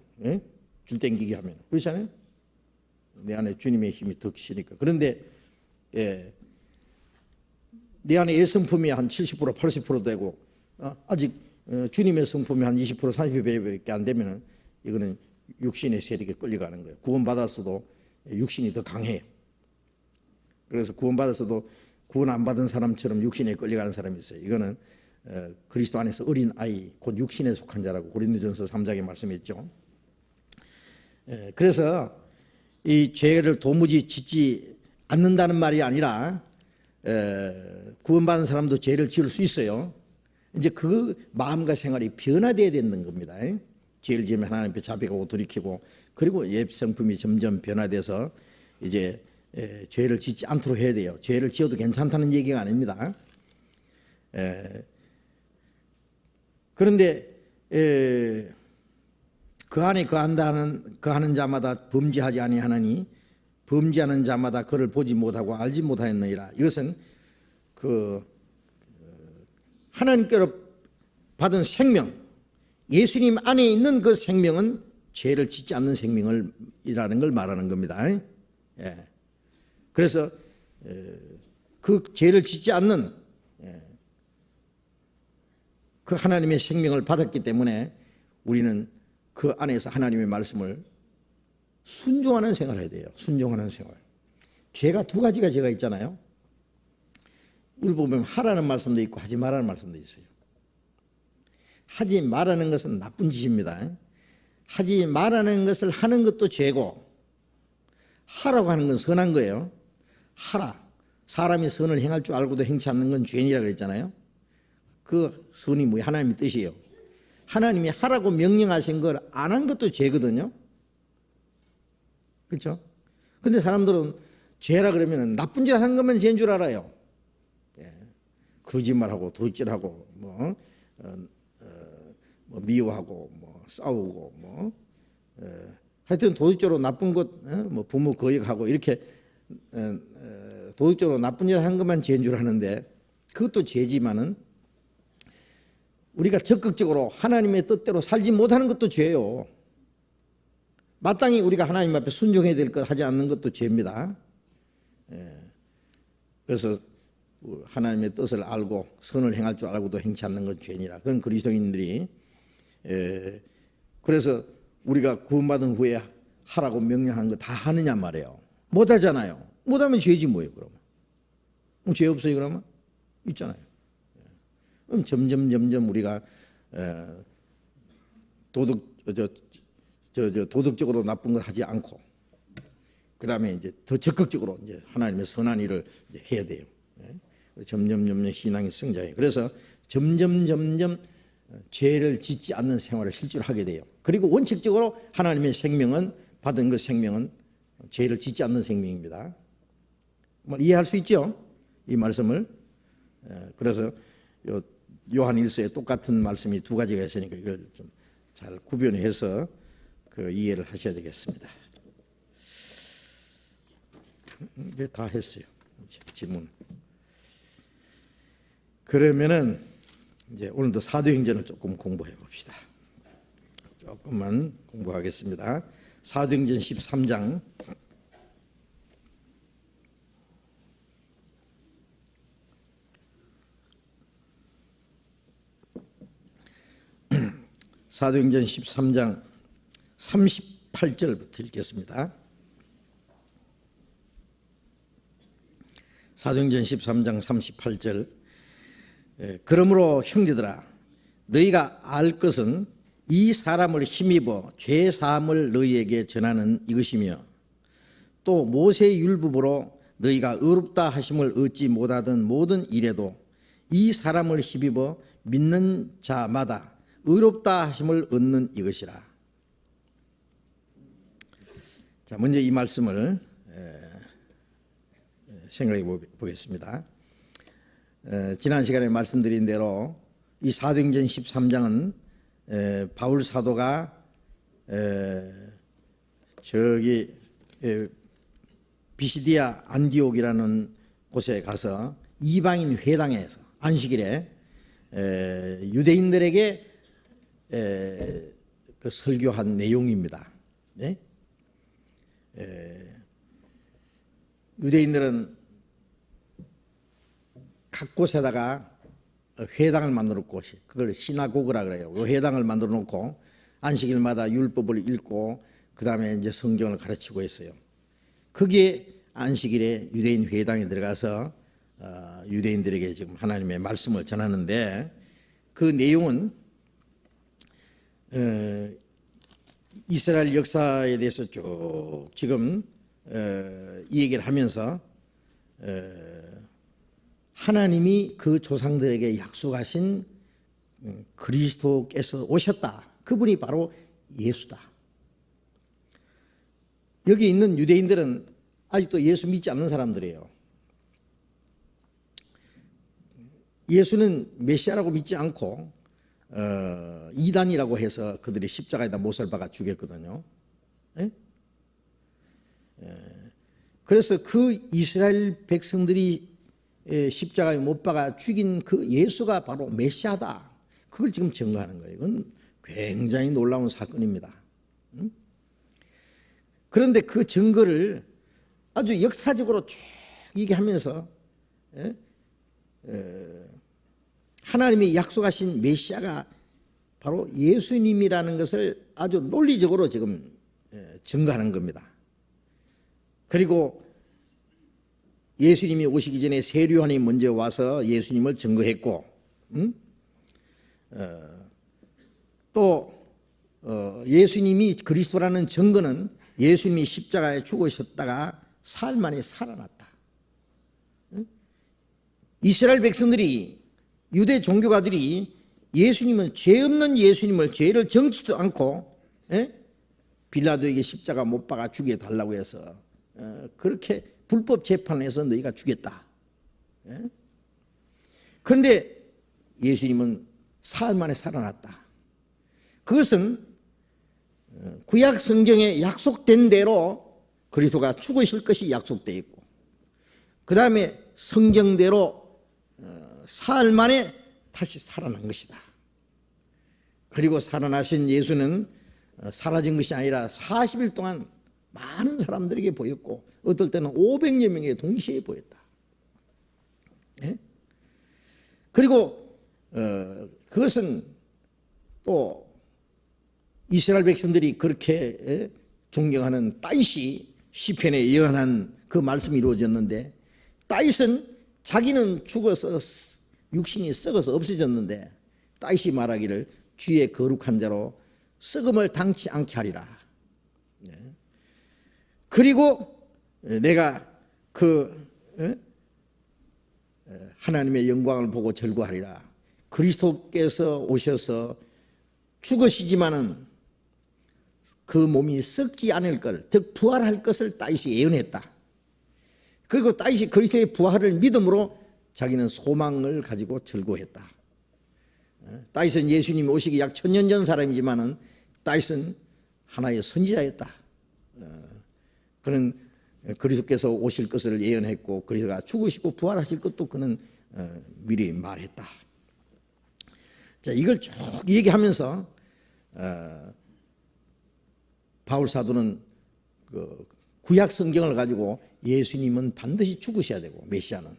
줄 땡기게 하면. 그렇잖아요? 내 안에 주님의 힘이 더 크시니까. 그런데 내 안에 옛 성품이 한 70%, 80% 되고 아직 주님의 성품이 한 20%, 30%밖에 안 되면 이거는 육신의 세력에 끌려가는 거예요. 구원받았어도 육신이 더 강해요. 그래서 구원받았어도 구원 안 받은 사람처럼 육신에 끌려가는 사람이 있어요. 이거는 그리스도 안에서 어린 아이, 곧 육신에 속한 자라고 고린도전서 3장에 말씀했죠. 그래서 이 죄를 도무지 짓지 않는다는 말이 아니라 구원받은 사람도 죄를 지을 수 있어요. 이제 그 마음과 생활이 변화되어야 되는 겁니다. 죄를 지으면 하나님 앞에 자백하고 돌이키고, 그리고 옛 성품이 점점 변화돼서 이제 죄를 짓지 않도록 해야 돼요. 죄를 지어도 괜찮다는 얘기가 아닙니다. 그런데 그 안에 거하는 자마다 범죄하지 아니하나니 범죄하는 자마다 그를 보지 못하고 알지 못하였느니라. 이것은 그 하나님께로 받은 생명, 예수님 안에 있는 그 생명은 죄를 짓지 않는 생명이라는 걸 말하는 겁니다. 그래서 그 죄를 짓지 않는 그 하나님의 생명을 받았기 때문에 우리는 그 안에서 하나님의 말씀을 순종하는 생활을 해야 돼요. 순종하는 생활. 죄가 두 가지가 죄가 있잖아요. 우리 보면 하라는 말씀도 있고 하지 말라는 말씀도 있어요. 하지 말라는 것은 나쁜 짓입니다. 하지 말라는 것을 하는 것도 죄고, 하라고 하는 건 선한 거예요. 하라. 사람이 선을 행할 줄 알고도 행치 않는 건 죄인이라고 그랬잖아요. 그 선이 뭐예요? 하나님의 뜻이에요. 하나님이 하라고 명령하신 걸 안 한 것도 죄거든요. 그렇죠? 근데 사람들은 죄라 그러면 나쁜 짓 한 것만 죄인 줄 알아요. 거짓말하고 도둑질하고 미워하고 싸우고 하여튼 도덕적으로 나쁜 것, 부모 거역하고 이렇게 도덕적으로 나쁜 일 한 것만 죄인 줄 아는데, 그것도 죄지만은 우리가 적극적으로 하나님의 뜻대로 살지 못하는 것도 죄예요. 마땅히 우리가 하나님 앞에 순종해야 될 것 하지 않는 것도 죄입니다. 그래서 하나님의 뜻을 알고 선을 행할 줄 알고도 행치 않는 건 죄니라. 그건 그리스도인들이. 그래서 우리가 구원받은 후에 하라고 명령한 거 다 하느냐 말이에요. 못하잖아요. 못하면 죄지 뭐예요 그러면. 죄 없어요 그러면? 있잖아요. 그럼 점점 우리가 도덕적으로 나쁜 거 하지 않고, 그 다음에 이제 더 적극적으로 이제 하나님의 선한 일을 이제 해야 돼요. 점점 신앙이 성장해요. 그래서 점점 죄를 짓지 않는 생활을 실제로 하게 돼요. 그리고 원칙적으로 하나님의 생명은, 받은 그 생명은 죄를 짓지 않는 생명입니다. 이해할 수 있죠? 이 말씀을. 그래서 요한 1서에 똑같은 말씀이 두 가지가 있으니까 이걸 좀 잘 구별해서 그 이해를 하셔야 되겠습니다. 이제 다 했어요. 질문. 그러면은 이제 오늘도 사도행전을 조금 공부해 봅시다. 조금만 공부하겠습니다. 사도행전 13장. 사도행전 13장 38절부터 읽겠습니다. 사도행전 13장 38절. 그러므로 형제들아, 너희가 알 것은 이 사람을 힘입어 죄 사함을 너희에게 전하는 이것이며, 또 모세의 율법으로 너희가 의롭다 하심을 얻지 못하던 모든 일에도 이 사람을 힘입어 믿는 자마다 의롭다 하심을 얻는 이것이라. 자, 먼저 이 말씀을 생각해 보겠습니다. 지난 시간에 말씀드린 대로 이 사도행전 13장은 바울 사도가 저기 비시디아 안디옥이라는 곳에 가서 이방인 회당에서 안식일에 유대인들에게 그 설교한 내용입니다. 네? 유대인들은 각 곳에다가 회당을 만들어 놓고, 그걸 시나고그라 그래요. 그 회당을 만들어 놓고 안식일마다 율법을 읽고 그 다음에 이제 성경을 가르치고 있어요. 그게 안식일에 유대인 회당에 들어가서 유대인들에게 지금 하나님의 말씀을 전하는데, 그 내용은 이스라엘 역사에 대해서 쭉 지금 이 얘기를 하면서 하나님이 그 조상들에게 약속하신 그리스도께서 오셨다. 그분이 바로 예수다. 여기 있는 유대인들은 아직도 예수 믿지 않는 사람들이에요. 예수는 메시아라고 믿지 않고 이단이라고 해서 그들이 십자가에다 못을 박아 죽였거든요. 예? 그래서 그 이스라엘 백성들이 십자가에 못 박아 죽인 그 예수가 바로 메시아다. 그걸 지금 증거하는 거예요. 이건 굉장히 놀라운 사건입니다. 그런데 그 증거를 아주 역사적으로 쭉 얘기하면서 하나님이 약속하신 메시아가 바로 예수님이라는 것을 아주 논리적으로 지금 증거하는 겁니다. 그리고 예수님이 오시기 전에 세류한이 먼저 와서 예수님을 증거했고, 또 예수님이 그리스도라는 증거는 예수님이 십자가에 죽으셨다가 사흘 만에 살아났다. 이스라엘 백성들이, 유대 종교가들이 예수님은 죄 없는 예수님을, 죄를 정치도 않고 빌라도에게 십자가 못 박아 죽여달라고 해서 그렇게 불법 재판을 해서 너희가 죽였다. 그런데 예수님은 사흘 만에 살아났다. 그것은 구약 성경에 약속된 대로 그리스도가 죽으실 것이 약속되어 있고, 그 다음에 성경대로 사흘 만에 다시 살아난 것이다. 그리고 살아나신 예수는 사라진 것이 아니라 40일 동안 많은 사람들에게 보였고, 어떨 때는 500여 명에 동시에 보였다. 그리고 그것은 또 이스라엘 백성들이 그렇게 존경하는 다윗이 시편에 예언한 그 말씀이 이루어졌는데, 다윗은 자기는 죽어서 육신이 썩어서 없어졌는데 다윗이 말하기를 주의 거룩한 자로 썩음을 당치 않게 하리라. 그리고 내가 그 하나님의 영광을 보고 절구하리라. 그리스도께서 오셔서 죽으시지만은 그 몸이 썩지 않을 걸, 즉 부활할 것을 다윗이 예언했다. 그리고 다윗이 그리스도의 부활을 믿음으로 자기는 소망을 가지고 절구했다. 다윗은 예수님이 오시기 약 1000년 전 사람이지만은 다윗은 하나의 선지자였다. 그는 그리스도께서 오실 것을 예언했고, 그리스도가 죽으시고 부활하실 것도 그는 미리 말했다. 자, 이걸 쭉 얘기하면서 바울 사도는 그 구약 성경을 가지고 예수님은 반드시 죽으셔야 되고, 메시아는,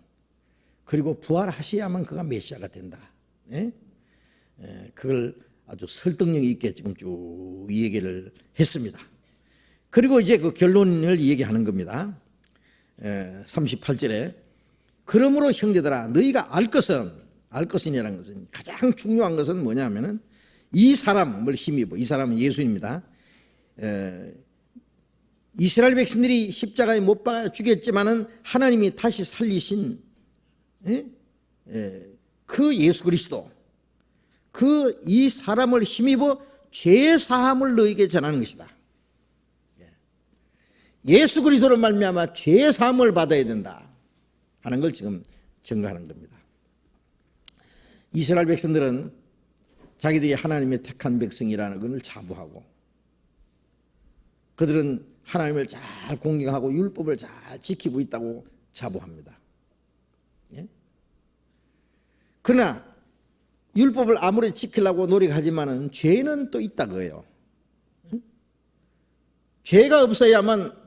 그리고 부활하셔야만 그가 메시아가 된다. 그걸 아주 설득력 있게 지금 쭉 얘기를 했습니다. 그리고 이제 그 결론을 얘기하는 겁니다. 38절에 그러므로 형제들아 너희가 알 것은이라는 것은, 가장 중요한 것은 뭐냐면은 이 사람을 힘입어, 이 사람은 예수입니다. 이스라엘 백성들이 십자가에 못 박아 죽였지만은 하나님이 다시 살리신 그 예수 그리스도, 그 이 사람을 힘입어 죄 사함을 너희에게 전하는 것이다. 예수 그리스도로 말미암아 죄 사함을 받아야 된다 하는 걸 지금 증거하는 겁니다. 이스라엘 백성들은 자기들이 하나님의 택한 백성이라는 것을 자부하고, 그들은 하나님을 잘 공경하고 율법을 잘 지키고 있다고 자부합니다. 그러나 율법을 아무리 지키려고 노력하지만은 죄는 또 있다 그거예요. 죄가 없어야만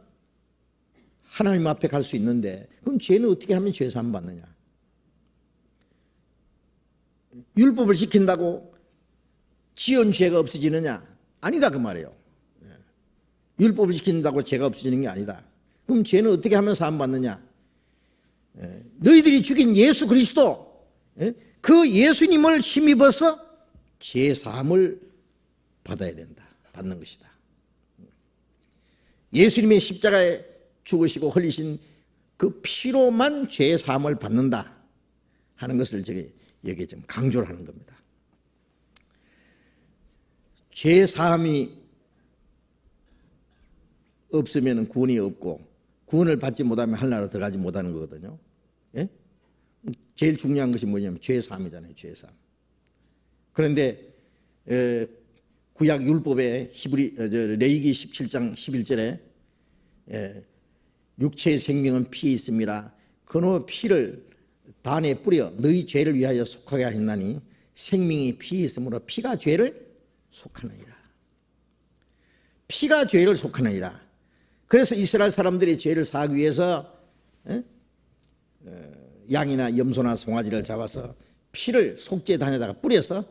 하나님 앞에 갈 수 있는데, 그럼 죄는 어떻게 하면 죄 사함 받느냐? 율법을 지킨다고 지은 죄가 없어지느냐? 아니다 그 말이에요. 율법을 지킨다고 죄가 없어지는 게 아니다. 그럼 죄는 어떻게 하면 사함 받느냐? 너희들이 죽인 예수 그리스도, 그 예수님을 힘입어서 죄 사함을 받아야 된다, 받는 것이다. 예수님의 십자가에 죽으시고 흘리신 그 피로만 죄 사함을 받는다. 하는 것을 여기 좀 강조를 하는 겁니다. 죄 사함이 없으면 구원이 없고, 구원을 받지 못하면 하늘나라 들어가지 못하는 거거든요. 예? 제일 중요한 것이 뭐냐면 죄 사함이잖아요. 죄 사함. 그런데 구약 율법에 레위기 17장 11절에 육체의 생명은 피에 있음이라 그노 피를 단에 뿌려 너희 죄를 위하여 속하게 하였나니 생명이 피에 있으므로 피가 죄를 속하느니라. 피가 죄를 속하느니라. 그래서 이스라엘 사람들이 죄를 사하기 위해서 양이나 염소나 송아지를 잡아서 피를 속죄 단에다가 뿌려서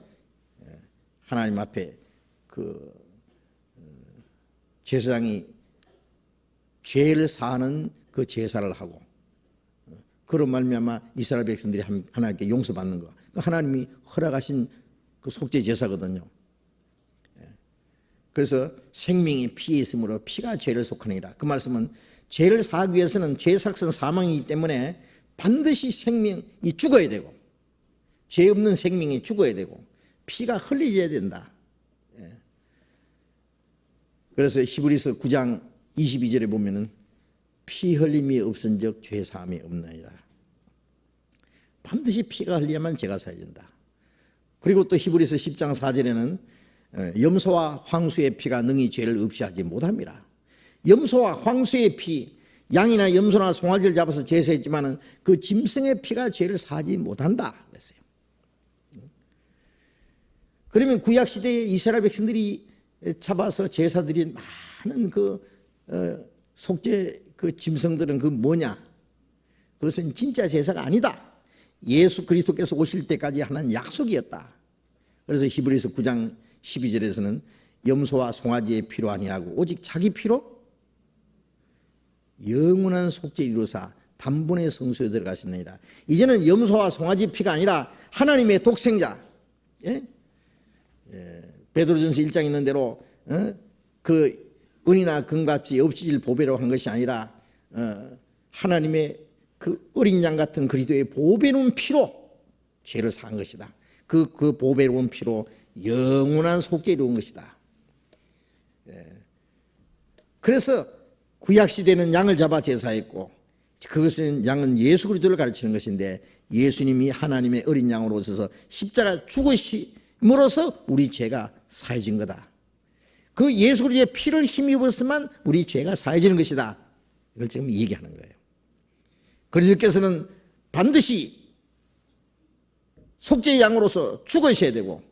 하나님 앞에 그 제사장이 죄를 사하는 그 제사를 하고, 그런 말미암아 이스라엘 백성들이 하나님께 용서받는 거, 하나님이 허락하신 그 속죄 제사거든요. 그래서 생명이 피에 있으므로 피가 죄를 속하느니라. 그 말씀은 죄를 사하기 위해서는 죄의 삭은 사망이기 때문에 반드시 생명이 죽어야 되고, 죄 없는 생명이 죽어야 되고, 피가 흘려져야 된다. 그래서 히브리서 9장 22절에 보면은 피 흘림이 없은즉 죄 사함이 없나이다. 반드시 피가 흘려야만 죄가 사해진다. 그리고 또 히브리서 10장 4절에는 염소와 황소의 피가 능히 죄를 없이 하지 못합니다. 염소와 황소의 피, 양이나 염소나 송아지를 잡아서 제사했지만은 그 짐승의 피가 죄를 사하지 못한다 그랬어요. 그러면 구약 시대에 이스라엘 백성들이 잡아서 제사드린 많은 그 속죄 그 짐승들은 그 뭐냐? 그것은 진짜 제사가 아니다. 예수 그리스도께서 오실 때까지 하는 약속이었다. 그래서 히브리서 9장 12절에서는 염소와 송아지의 피로 아니하고 오직 자기 피로 영원한 속죄 이루사 단번에 성소에 들어가셨느니라. 이제는 염소와 송아지 피가 아니라 하나님의 독생자, 베드로전서 1장에 있는 대로 그 은이나 금값이 없어질 보배로 한 것이 아니라 하나님의 그 어린 양 같은 그리스도의 보배로운 피로 죄를 사한 것이다. 그 보배로운 피로 영원한 속죄를 이룬 것이다. 그래서 구약 시대는 양을 잡아 제사했고, 그것은 양은 예수 그리스도를 가르치는 것인데, 예수님이 하나님의 어린 양으로 오셔서 십자가 죽으심으로써 우리 죄가 사해진 거다. 그 예수 그리스도의 피를 힘입었으면 우리 죄가 사해지는 것이다. 이걸 지금 얘기하는 거예요. 그리스도께서는 반드시 속죄의 양으로서 죽으셔야 되고,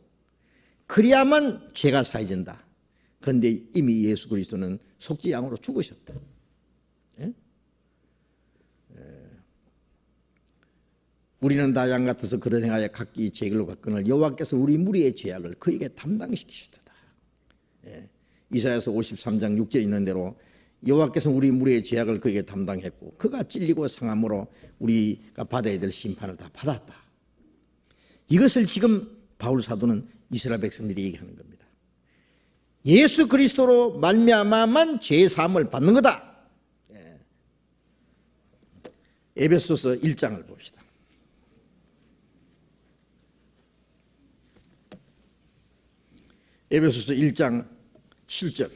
그래야만 죄가 사해진다. 그런데 이미 예수 그리스도는 속죄 양으로 죽으셨다. 우리는 다 양 같아서 그런 행하여 각기 죄를 갖거늘 여호와께서 우리 무리의 죄악을 그에게 담당시키시도다. 이사야서 53장 6절에 있는 대로 여호와께서 우리 무리의 죄악을 그에게 담당했고 그가 찔리고 상함으로 우리가 받아야 될 심판을 다 받았다. 이것을 지금 바울 사도는 이스라엘 백성들이 얘기하는 겁니다. 예수 그리스도로 말미암아만 죄 사함을 받는 거다. 에베소서 1장을 봅시다. 에베소서 1장 7절.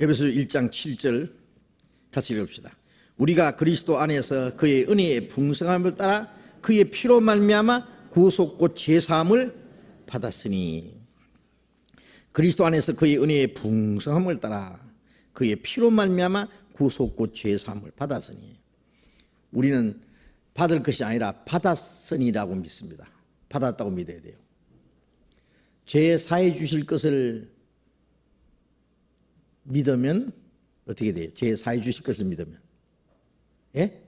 에베소서 1장 7절 같이 읽읍시다. 우리가 그리스도 안에서 그의 은혜의 풍성함을 따라 그의 피로 말미암아 구속 곧 제사함을 받았으니, 그리스도 안에서 그의 은혜의 풍성함을 따라 그의 피로 말미암아 구속 곧 제사함을 받았으니, 우리는 받을 것이 아니라 받았으니라고 믿습니다. 받았다고 믿어야 돼요. 죄 사해 주실 것을 믿으면 어떻게 돼요? 죄 사해 주실 것을 믿으면, 예?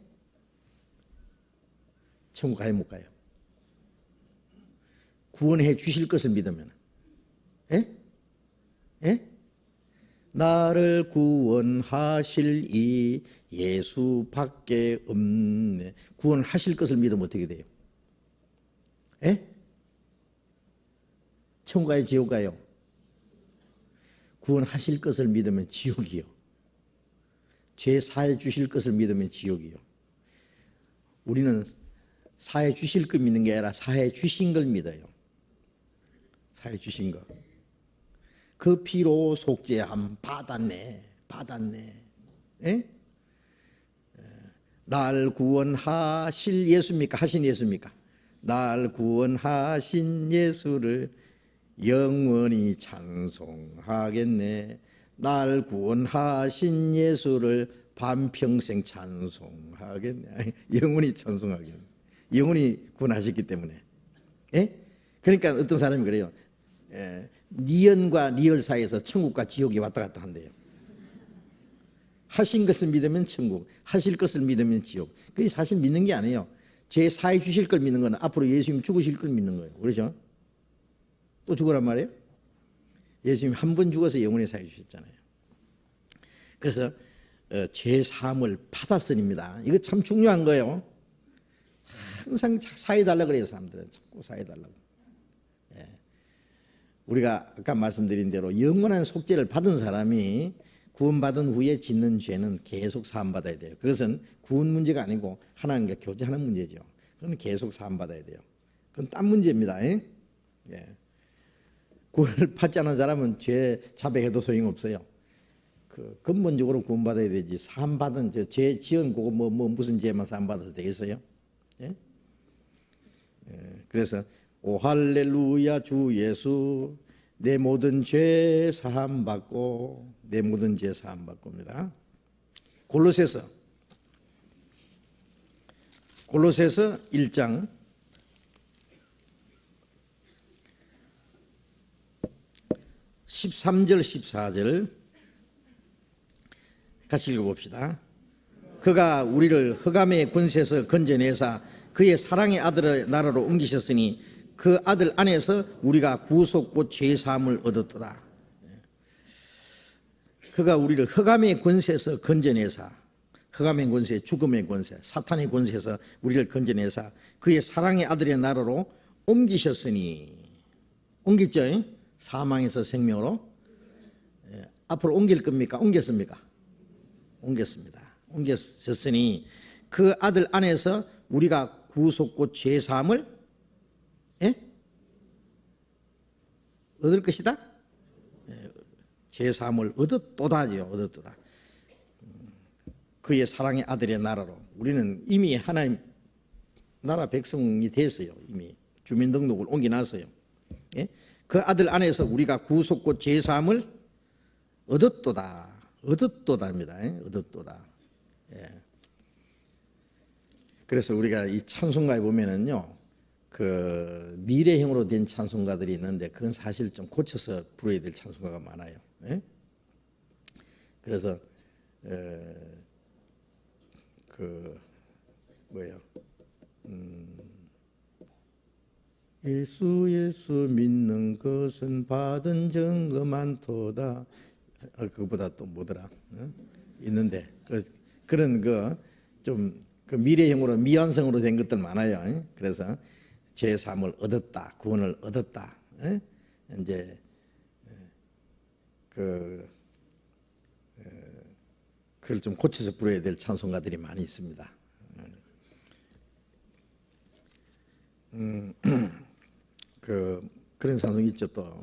천국 가요 못 가요? 구원해 주실 것을 믿으면, 예? 예? 나를 구원하실 이 예수밖에 없네. 구원하실 것을 믿으면 어떻게 돼요? 예? 천국 가요 지옥 가요? 구원하실 것을 믿으면 지옥이요. 죄 사해 주실 것을 믿으면 지옥이요. 우리는 사해 주실 걸 믿는 게 아니라 사해 주신 걸 믿어요. 사해 주신 거. 그 피로 속죄함 받았네. 에? 날 구원하실 예수입니까? 하신 예수입니까? 날 구원하신 예수를 영원히 찬송하겠네. 날 구원하신 예수를 반평생 찬송하겠네. 영원히 찬송하겠네. 영원히 구원하셨기 때문에. 예? 그러니까 어떤 사람이 그래요. 니언과 리얼 사이에서 천국과 지옥이 왔다 갔다 한대요. 하신 것을 믿으면 천국, 하실 것을 믿으면 지옥. 그게 사실 믿는 게 아니에요. 제 사해 주실 걸 믿는 건 앞으로 예수님 죽으실 걸 믿는 거예요. 그렇죠? 또 죽으란 말이에요? 예수님 한 번 죽어서 영원히 사해 주셨잖아요. 그래서 죄 사함을 받았으니입니다. 이거 참 중요한 거예요. 항상 사해 달라고 그래요. 사람들은 자꾸 사해 달라고. 예. 우리가 아까 말씀드린 대로 영원한 속죄를 받은 사람이 구원받은 후에 짓는 죄는 계속 사함받아야 돼요. 그것은 구원 문제가 아니고 하나님과 교제하는 문제죠. 그건 계속 사함받아야 돼요. 그건 딴 문제입니다. 예? 구원을 받지 않은 사람은 죄 자백해도 소용없어요. 그 근본적으로 구원받아야 되지. 사함받은 죄 지은 그거 뭐 무슨 죄만 사함받아도 되겠어요? 예? 그래서 오 할렐루야 주 예수 내 모든 죄 사함 받고 내 모든 죄 사함 받고입니다. 골로새서 1장 13절 14절 같이 읽어봅시다. 그가 우리를 흑암의 권세에서 건져내사 그의 사랑의 아들의 나라로 옮기셨으니 그 아들 안에서 우리가 구속 곧 죄사함을 얻었도다. 그가 우리를 흑암의 권세에서 건져내사, 흑암의 권세, 죽음의 권세, 사탄의 권세에서 우리를 건져내사 그의 사랑의 아들의 나라로 옮기셨으니, 옮겼죠? 사망에서 생명으로. 앞으로 옮길 겁니까? 옮겼습니까? 옮겼습니다. 옮겼으니 그 아들 안에서 우리가 구속 곧 죄사함을 얻을 것이다. 죄사함을 얻었도다죠. 얻었도다. 그의 사랑의 아들의 나라로. 우리는 이미 하나님 나라 백성이 됐어요. 이미 주민등록을 옮겨놨어요. 그 아들 안에서 우리가 구속 곧 죄사함을 얻었도다. 얻었도다입니다. 얻었도다. 그래서 우리가 이 찬송가에 보면은요, 그 미래형으로 된 찬송가들이 있는데 그건 사실 좀 고쳐서 부르어야 될 찬송가가 많아요. 그래서 예수 믿는 것은 받은 증거 많도다. 그거보다 또 뭐더라? 있는데 그런 좀 그 미래형으로 미완성으로 된 것들 많아요. 그래서 죄사함을 얻었다, 구원을 얻었다. 이제 그걸 좀 고쳐서 부르어야 될 찬송가들이 많이 있습니다. 그런 찬송이 있죠. 또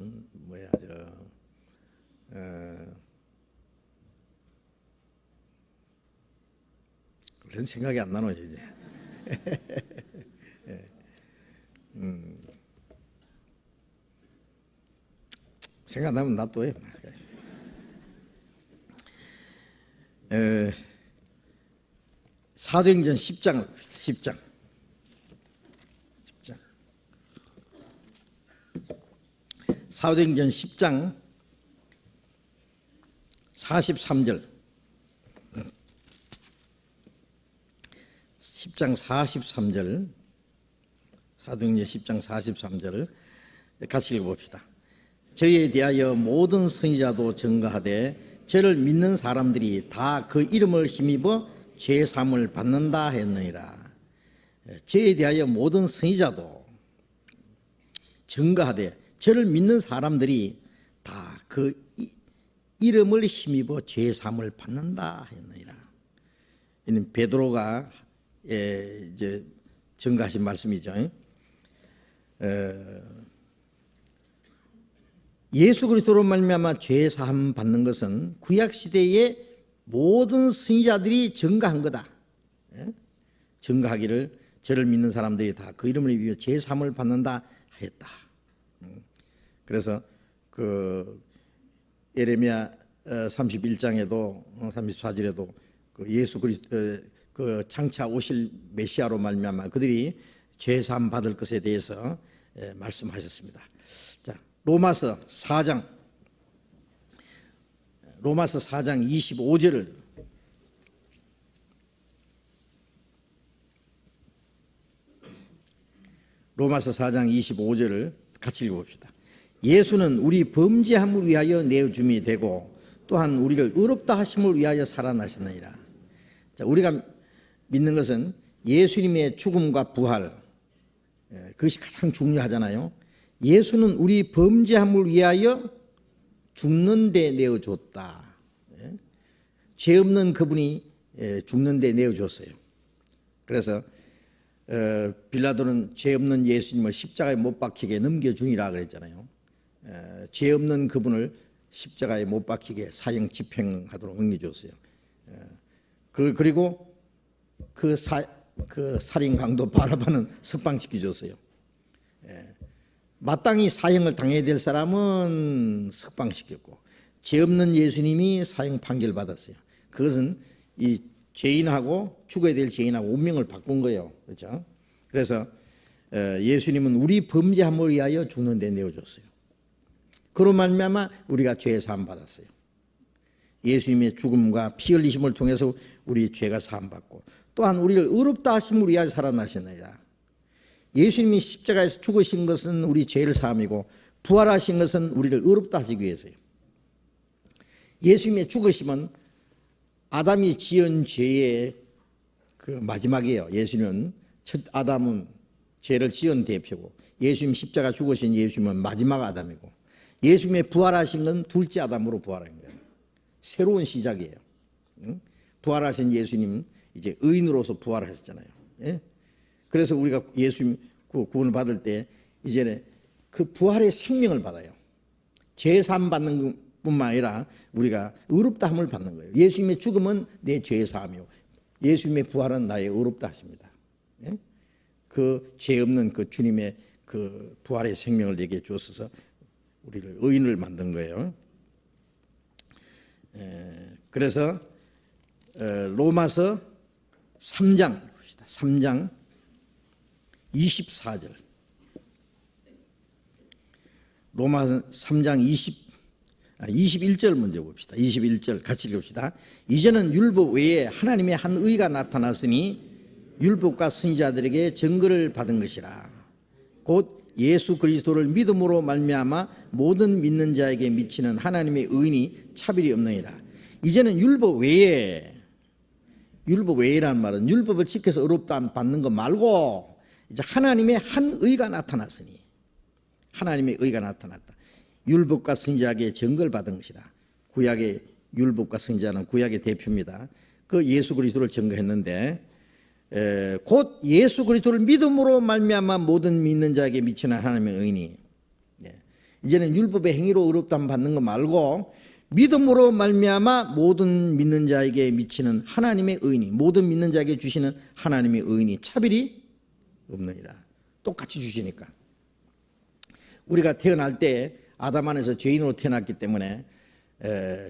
그런 생각이 안 나노 이제. 생각나면 놔둬요. 사도행전 10장 사도행전 10장 43절 10장 43절 사도행전 10장 43절을 같이 읽어봅시다. 저희에 대하여 모든 선지자도 증거하되 저를 믿는 사람들이 다 그 이름을 힘입어 죄사함을 받는다 했느니라. 저희에 대하여 모든 선지자도 증거하되 저를 믿는 사람들이 다 그 이름을 힘입어 죄사함을 받는다 했느니라. 이는 베드로가 이제 증거하신 말씀이죠. 예수 그리스도로 말미암아 죄 사함 받는 것은 구약 시대의 모든 선지자들이 증거한 거다. 증거하기를 저를 믿는 사람들이 다 그 이름을 위해 죄 사함을 받는다 했다. 그래서 그 예레미야 31장에도 34절에도 그 예수 그리스도 그 장차 오실 메시아로 말미암아 그들이 죄 사함 받을 것에 대해서 말씀하셨습니다. 자, 로마서 4장 25절을 로마서 4장 25절을 같이 읽어봅시다. 예수는 우리 범죄함을 위하여 내어줌이 되고 또한 우리를 의롭다 하심을 위하여 살아나셨느니라. 자, 우리가 믿는 것은 예수님의 죽음과 부활, 그것이 가장 중요하잖아요. 예수는 우리 범죄함을 위하여 죽는 데 내어줬다. 죄 없는 그분이 죽는 데 내어줬어요. 그래서 빌라도는 죄 없는 예수님을 십자가에 못 박히게 넘겨주니라 그랬잖아요. 죄 없는 그분을 십자가에 못 박히게 사형 집행하도록 넘겨줬어요. 그리고 그 살인 강도 바라바는 석방시켜줬어요. 마땅히 사형을 당해야 될 사람은 석방시켰고 죄 없는 예수님이 사형 판결 받았어요. 그것은 이 죄인하고 죽어야 될 죄인하고 운명을 바꾼 거예요. 그렇죠? 그래서 예수님은 우리 범죄함을 위하여 죽는 데 내어줬어요. 그로 말미암아 우리가 죄 사함 받았어요. 예수님의 죽음과 피 흘리심을 통해서 우리 죄가 사함 받고 또한 우리를 의롭다 하심을 위하여 살아나셨느니라. 예수님이 십자가에서 죽으신 것은 우리 죄를 사함이고 부활하신 것은 우리를 의롭다 하시기 위해서요. 예수님의 죽으심은 아담이 지은 죄의 그 마지막이에요. 예수님은 첫 아담은 죄를 지은 대표고 예수님 십자가 죽으신 예수님은 마지막 아담이고 예수님의 부활하신 건 둘째 아담으로 부활한 거예요. 새로운 시작이에요. 부활하신 예수님 이제 의인으로서 부활하셨잖아요. 그래서 우리가 예수님 구원을 받을 때 이제는 그 부활의 생명을 받아요. 죄 사함 받는 뿐만 아니라 우리가 의롭다함을 받는 거예요. 예수님의 죽음은 내 죄 사함이요. 예수님의 부활은 나의 의롭다 하십니다. 그 죄 없는 그 주님의 그 부활의 생명을 내게 주셔서 우리를 의인을 만든 거예요. 그래서 로마서 3장 24절 로마서 3장 21절 먼저 봅시다. 21절 같이 읽읍시다. 이제는 율법 외에 하나님의 한 의가 나타났으니 율법과 선지자들에게 증거를 받은 것이라. 곧 예수 그리스도를 믿음으로 말미암아 모든 믿는 자에게 미치는 하나님의 의인이 차별이 없느니라. 이제는 율법 외에라는 말은 율법을 지켜서 의롭다 받는 것 말고 이제 하나님의 한 의가 나타났으니 하나님의 의가 나타났다. 율법과 선지자에게 증거를 받은 것이라. 구약의 율법과 선지자는 구약의 대표입니다. 그 예수 그리스도를 증거했는데 곧 예수 그리스도를 믿음으로 말미암아 모든 믿는 자에게 미치는 하나님의 의인이 이제는 율법의 행위로 의롭다함 받는 거 말고 믿음으로 말미암아 모든 믿는 자에게 미치는 하나님의 의인이 모든 믿는 자에게 주시는 하나님의 의인이 차별이 없느니라. 똑같이 주시니까. 우리가 태어날 때 아담 안에서 죄인으로 태어났기 때문에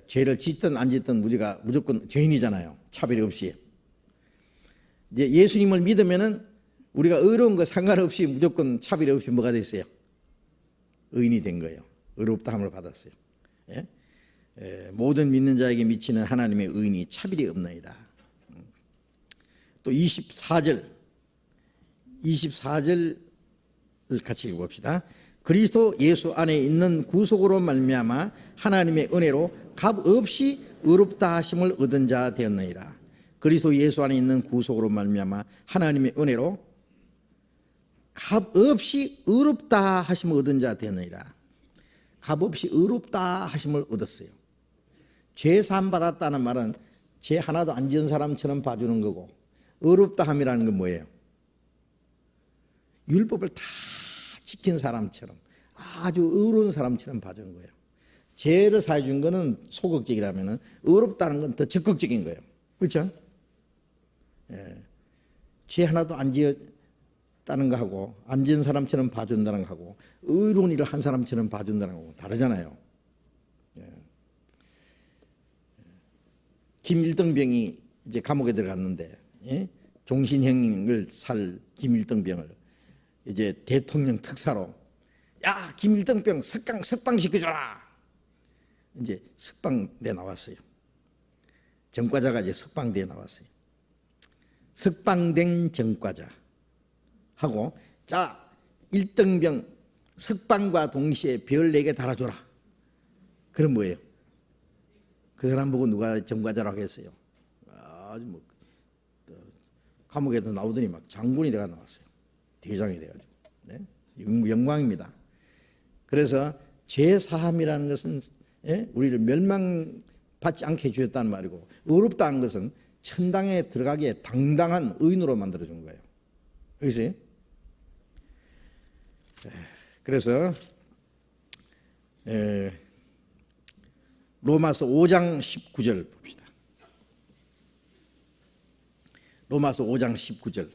죄를 짓든 안 짓든 우리가 무조건 죄인이잖아요. 차별이 없이. 이제 예수님을 믿으면은 우리가 의로운 거 상관없이 무조건 차별이 없이 뭐가 됐어요? 의인이 된 거예요. 의롭다함을 받았어요. 모든 믿는 자에게 미치는 하나님의 의인이 차별이 없나이다. 또 24절 같이 읽어봅시다. 그리스도 예수 안에 있는 구속으로 말미암아 하나님의 은혜로 값 없이 의롭다 하심을 얻은 자 되었느니라. 그리스도 예수 안에 있는 구속으로 말미암아 하나님의 은혜로 값 없이 의롭다 하심을 얻은 자 되었느니라. 값 없이 의롭다 하심을 얻었어요. 죄 사함 받았다는 말은 죄 하나도 안 지은 사람처럼 봐주는 거고, 의롭다 함이라는 건 뭐예요? 율법을 다 지킨 사람처럼, 아주 의로운 사람처럼 봐주는 거예요. 죄를 사해 준 거는 소극적이라면 의롭다는 건 더 적극적인 거예요. 그렇죠? 예. 죄 하나도 안 지었다는 거하고 안 지은 사람처럼 봐준다는 거하고 의로운 일을 한 사람처럼 봐준다는 거하고 다르잖아요. 예. 김일등병이 이제 감옥에 들어갔는데, 예? 종신형을 살 김일등병을 이제 대통령 특사로, 야, 김일등병 석방시켜줘라. 이제 석방돼 나왔어요. 전과자가 이제 석방돼 나왔어요. 석방된 전과자 하고, 자, 일등병 석방과 동시에 별 4개 달아줘라. 그럼 뭐예요? 그 사람 보고 누가 전과자라고 했어요? 아주 뭐 감옥에도 나오더니 막 장군이 돼가 나왔어요. 대장이 돼가지고. 네? 영광입니다. 그래서 죄 사함이라는 것은, 예? 우리를 멸망받지 않게 해주셨다는 말이고, 의롭다는 것은 천당에 들어가기에 당당한 의인으로 만들어준 거예요. 여기서요? 그래서 로마서 5장 19절 봅시다. 로마서 5장 19절.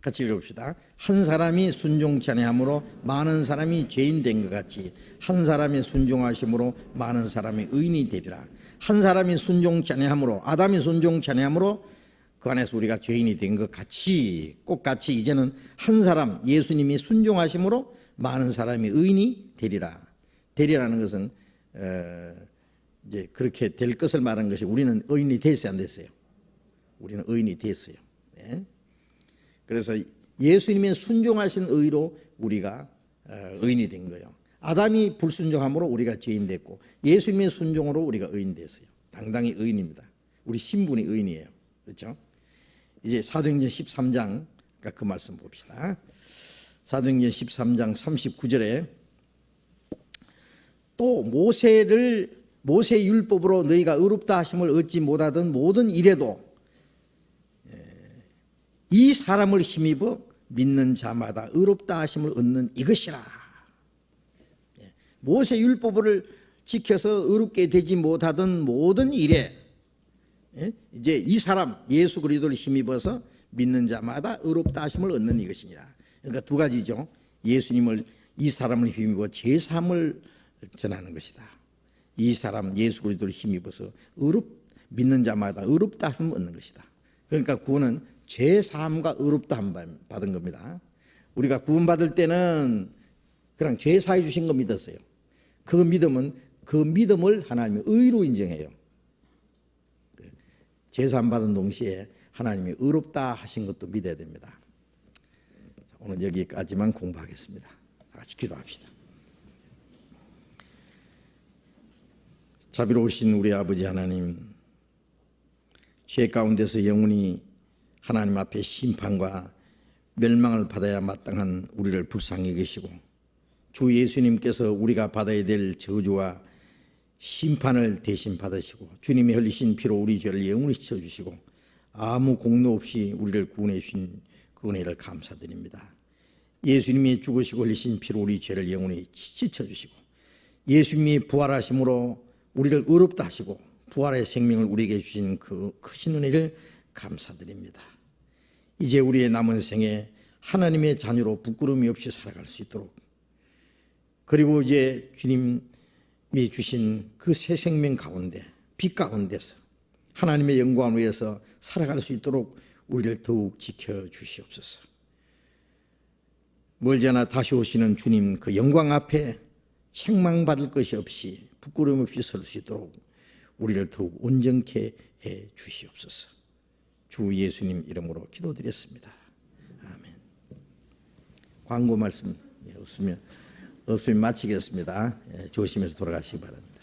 같이 읽어봅시다. 한 사람이 순종치 아니함으로 많은 사람이 죄인 된 것 같이 한 사람이 순종하심으로 많은 사람이 의인이 되리라. 한 사람이 순종치 아니함으로, 아담이 순종치 아니함으로 그 안에서 우리가 죄인이 된 것 같이, 꼭 같이 이제는 한 사람, 예수님이 순종하심으로 많은 사람이 의인이 되리라. 되리라는 것은 이제 그렇게 될 것을 말하는 것이, 우리는 의인이 됐어요, 안 됐어요? 우리는 의인이 됐어요. 네? 그래서 예수님의 순종하신 의로 우리가 의인이 된 거예요. 아담이 불순종함으로 우리가 죄인 됐고, 예수님의 순종으로 우리가 의인 됐어요. 당당히 의인입니다. 우리 신분이 의인이에요. 그렇죠? 이제 사도행전 13장 그 말씀 봅시다. 사도행전 13장 39절에 또 모세 율법으로 너희가 의롭다 하심을 얻지 못하던 모든 일에도 이 사람을 힘입어 믿는 자마다 의롭다 하심을 얻는 이것이라. 모세 율법을 지켜서 의롭게 되지 못하던 모든 일에 이제 이 사람 예수 그리스도를 힘입어서 믿는 자마다 의롭다 하심을 얻는 이것이니라. 그러니까 두 가지죠. 예수님을, 이 사람을 힘입어 죄 사함을 전하는 것이다. 이 사람 예수 그리스도를 힘입어서 믿는 자마다 의롭다 함을 얻는 것이다. 그러니까 구원은 죄 사함과 의롭다 함 받은 겁니다. 우리가 구원받을 때는 그냥 죄 사해 주신 거 믿었어요. 그 믿음을 하나님이 의로 인정해요. 죄 사함 받은 동시에 하나님이 의롭다 하신 것도 믿어야 됩니다. 오늘 여기까지만 공부하겠습니다. 같이 기도합시다. 자비로우신 우리 아버지 하나님, 죄 가운데서 영원히 하나님 앞에 심판과 멸망을 받아야 마땅한 우리를 불쌍히 여기시고, 주 예수님께서 우리가 받아야 될 저주와 심판을 대신 받으시고 주님이 흘리신 피로 우리 죄를 영원히 씻어주시고 아무 공로 없이 우리를 구원해 주신 그 은혜를 감사드립니다. 예수님이 죽으시고 흘리신 피로 우리 죄를 영원히 씻어주시고 예수님이 부활하심으로 우리를 의롭다 하시고 부활의 생명을 우리에게 주신 그 크신 은혜를 감사드립니다. 이제 우리의 남은 생에 하나님의 자녀로 부끄러움이 없이 살아갈 수 있도록, 그리고 이제 주님이 주신 그 새 생명 가운데, 빛 가운데서 하나님의 영광을 위해서 살아갈 수 있도록 우리를 더욱 지켜주시옵소서. 멀지 않아 다시 오시는 주님 그 영광 앞에 책망받을 것이 없이 부끄러움 없이 설 수 있도록 우리를 더욱 온전케 해 주시옵소서. 주 예수님 이름으로 기도드렸습니다. 아멘. 광고 말씀 없으면 마치겠습니다. 조심해서 돌아가시기 바랍니다.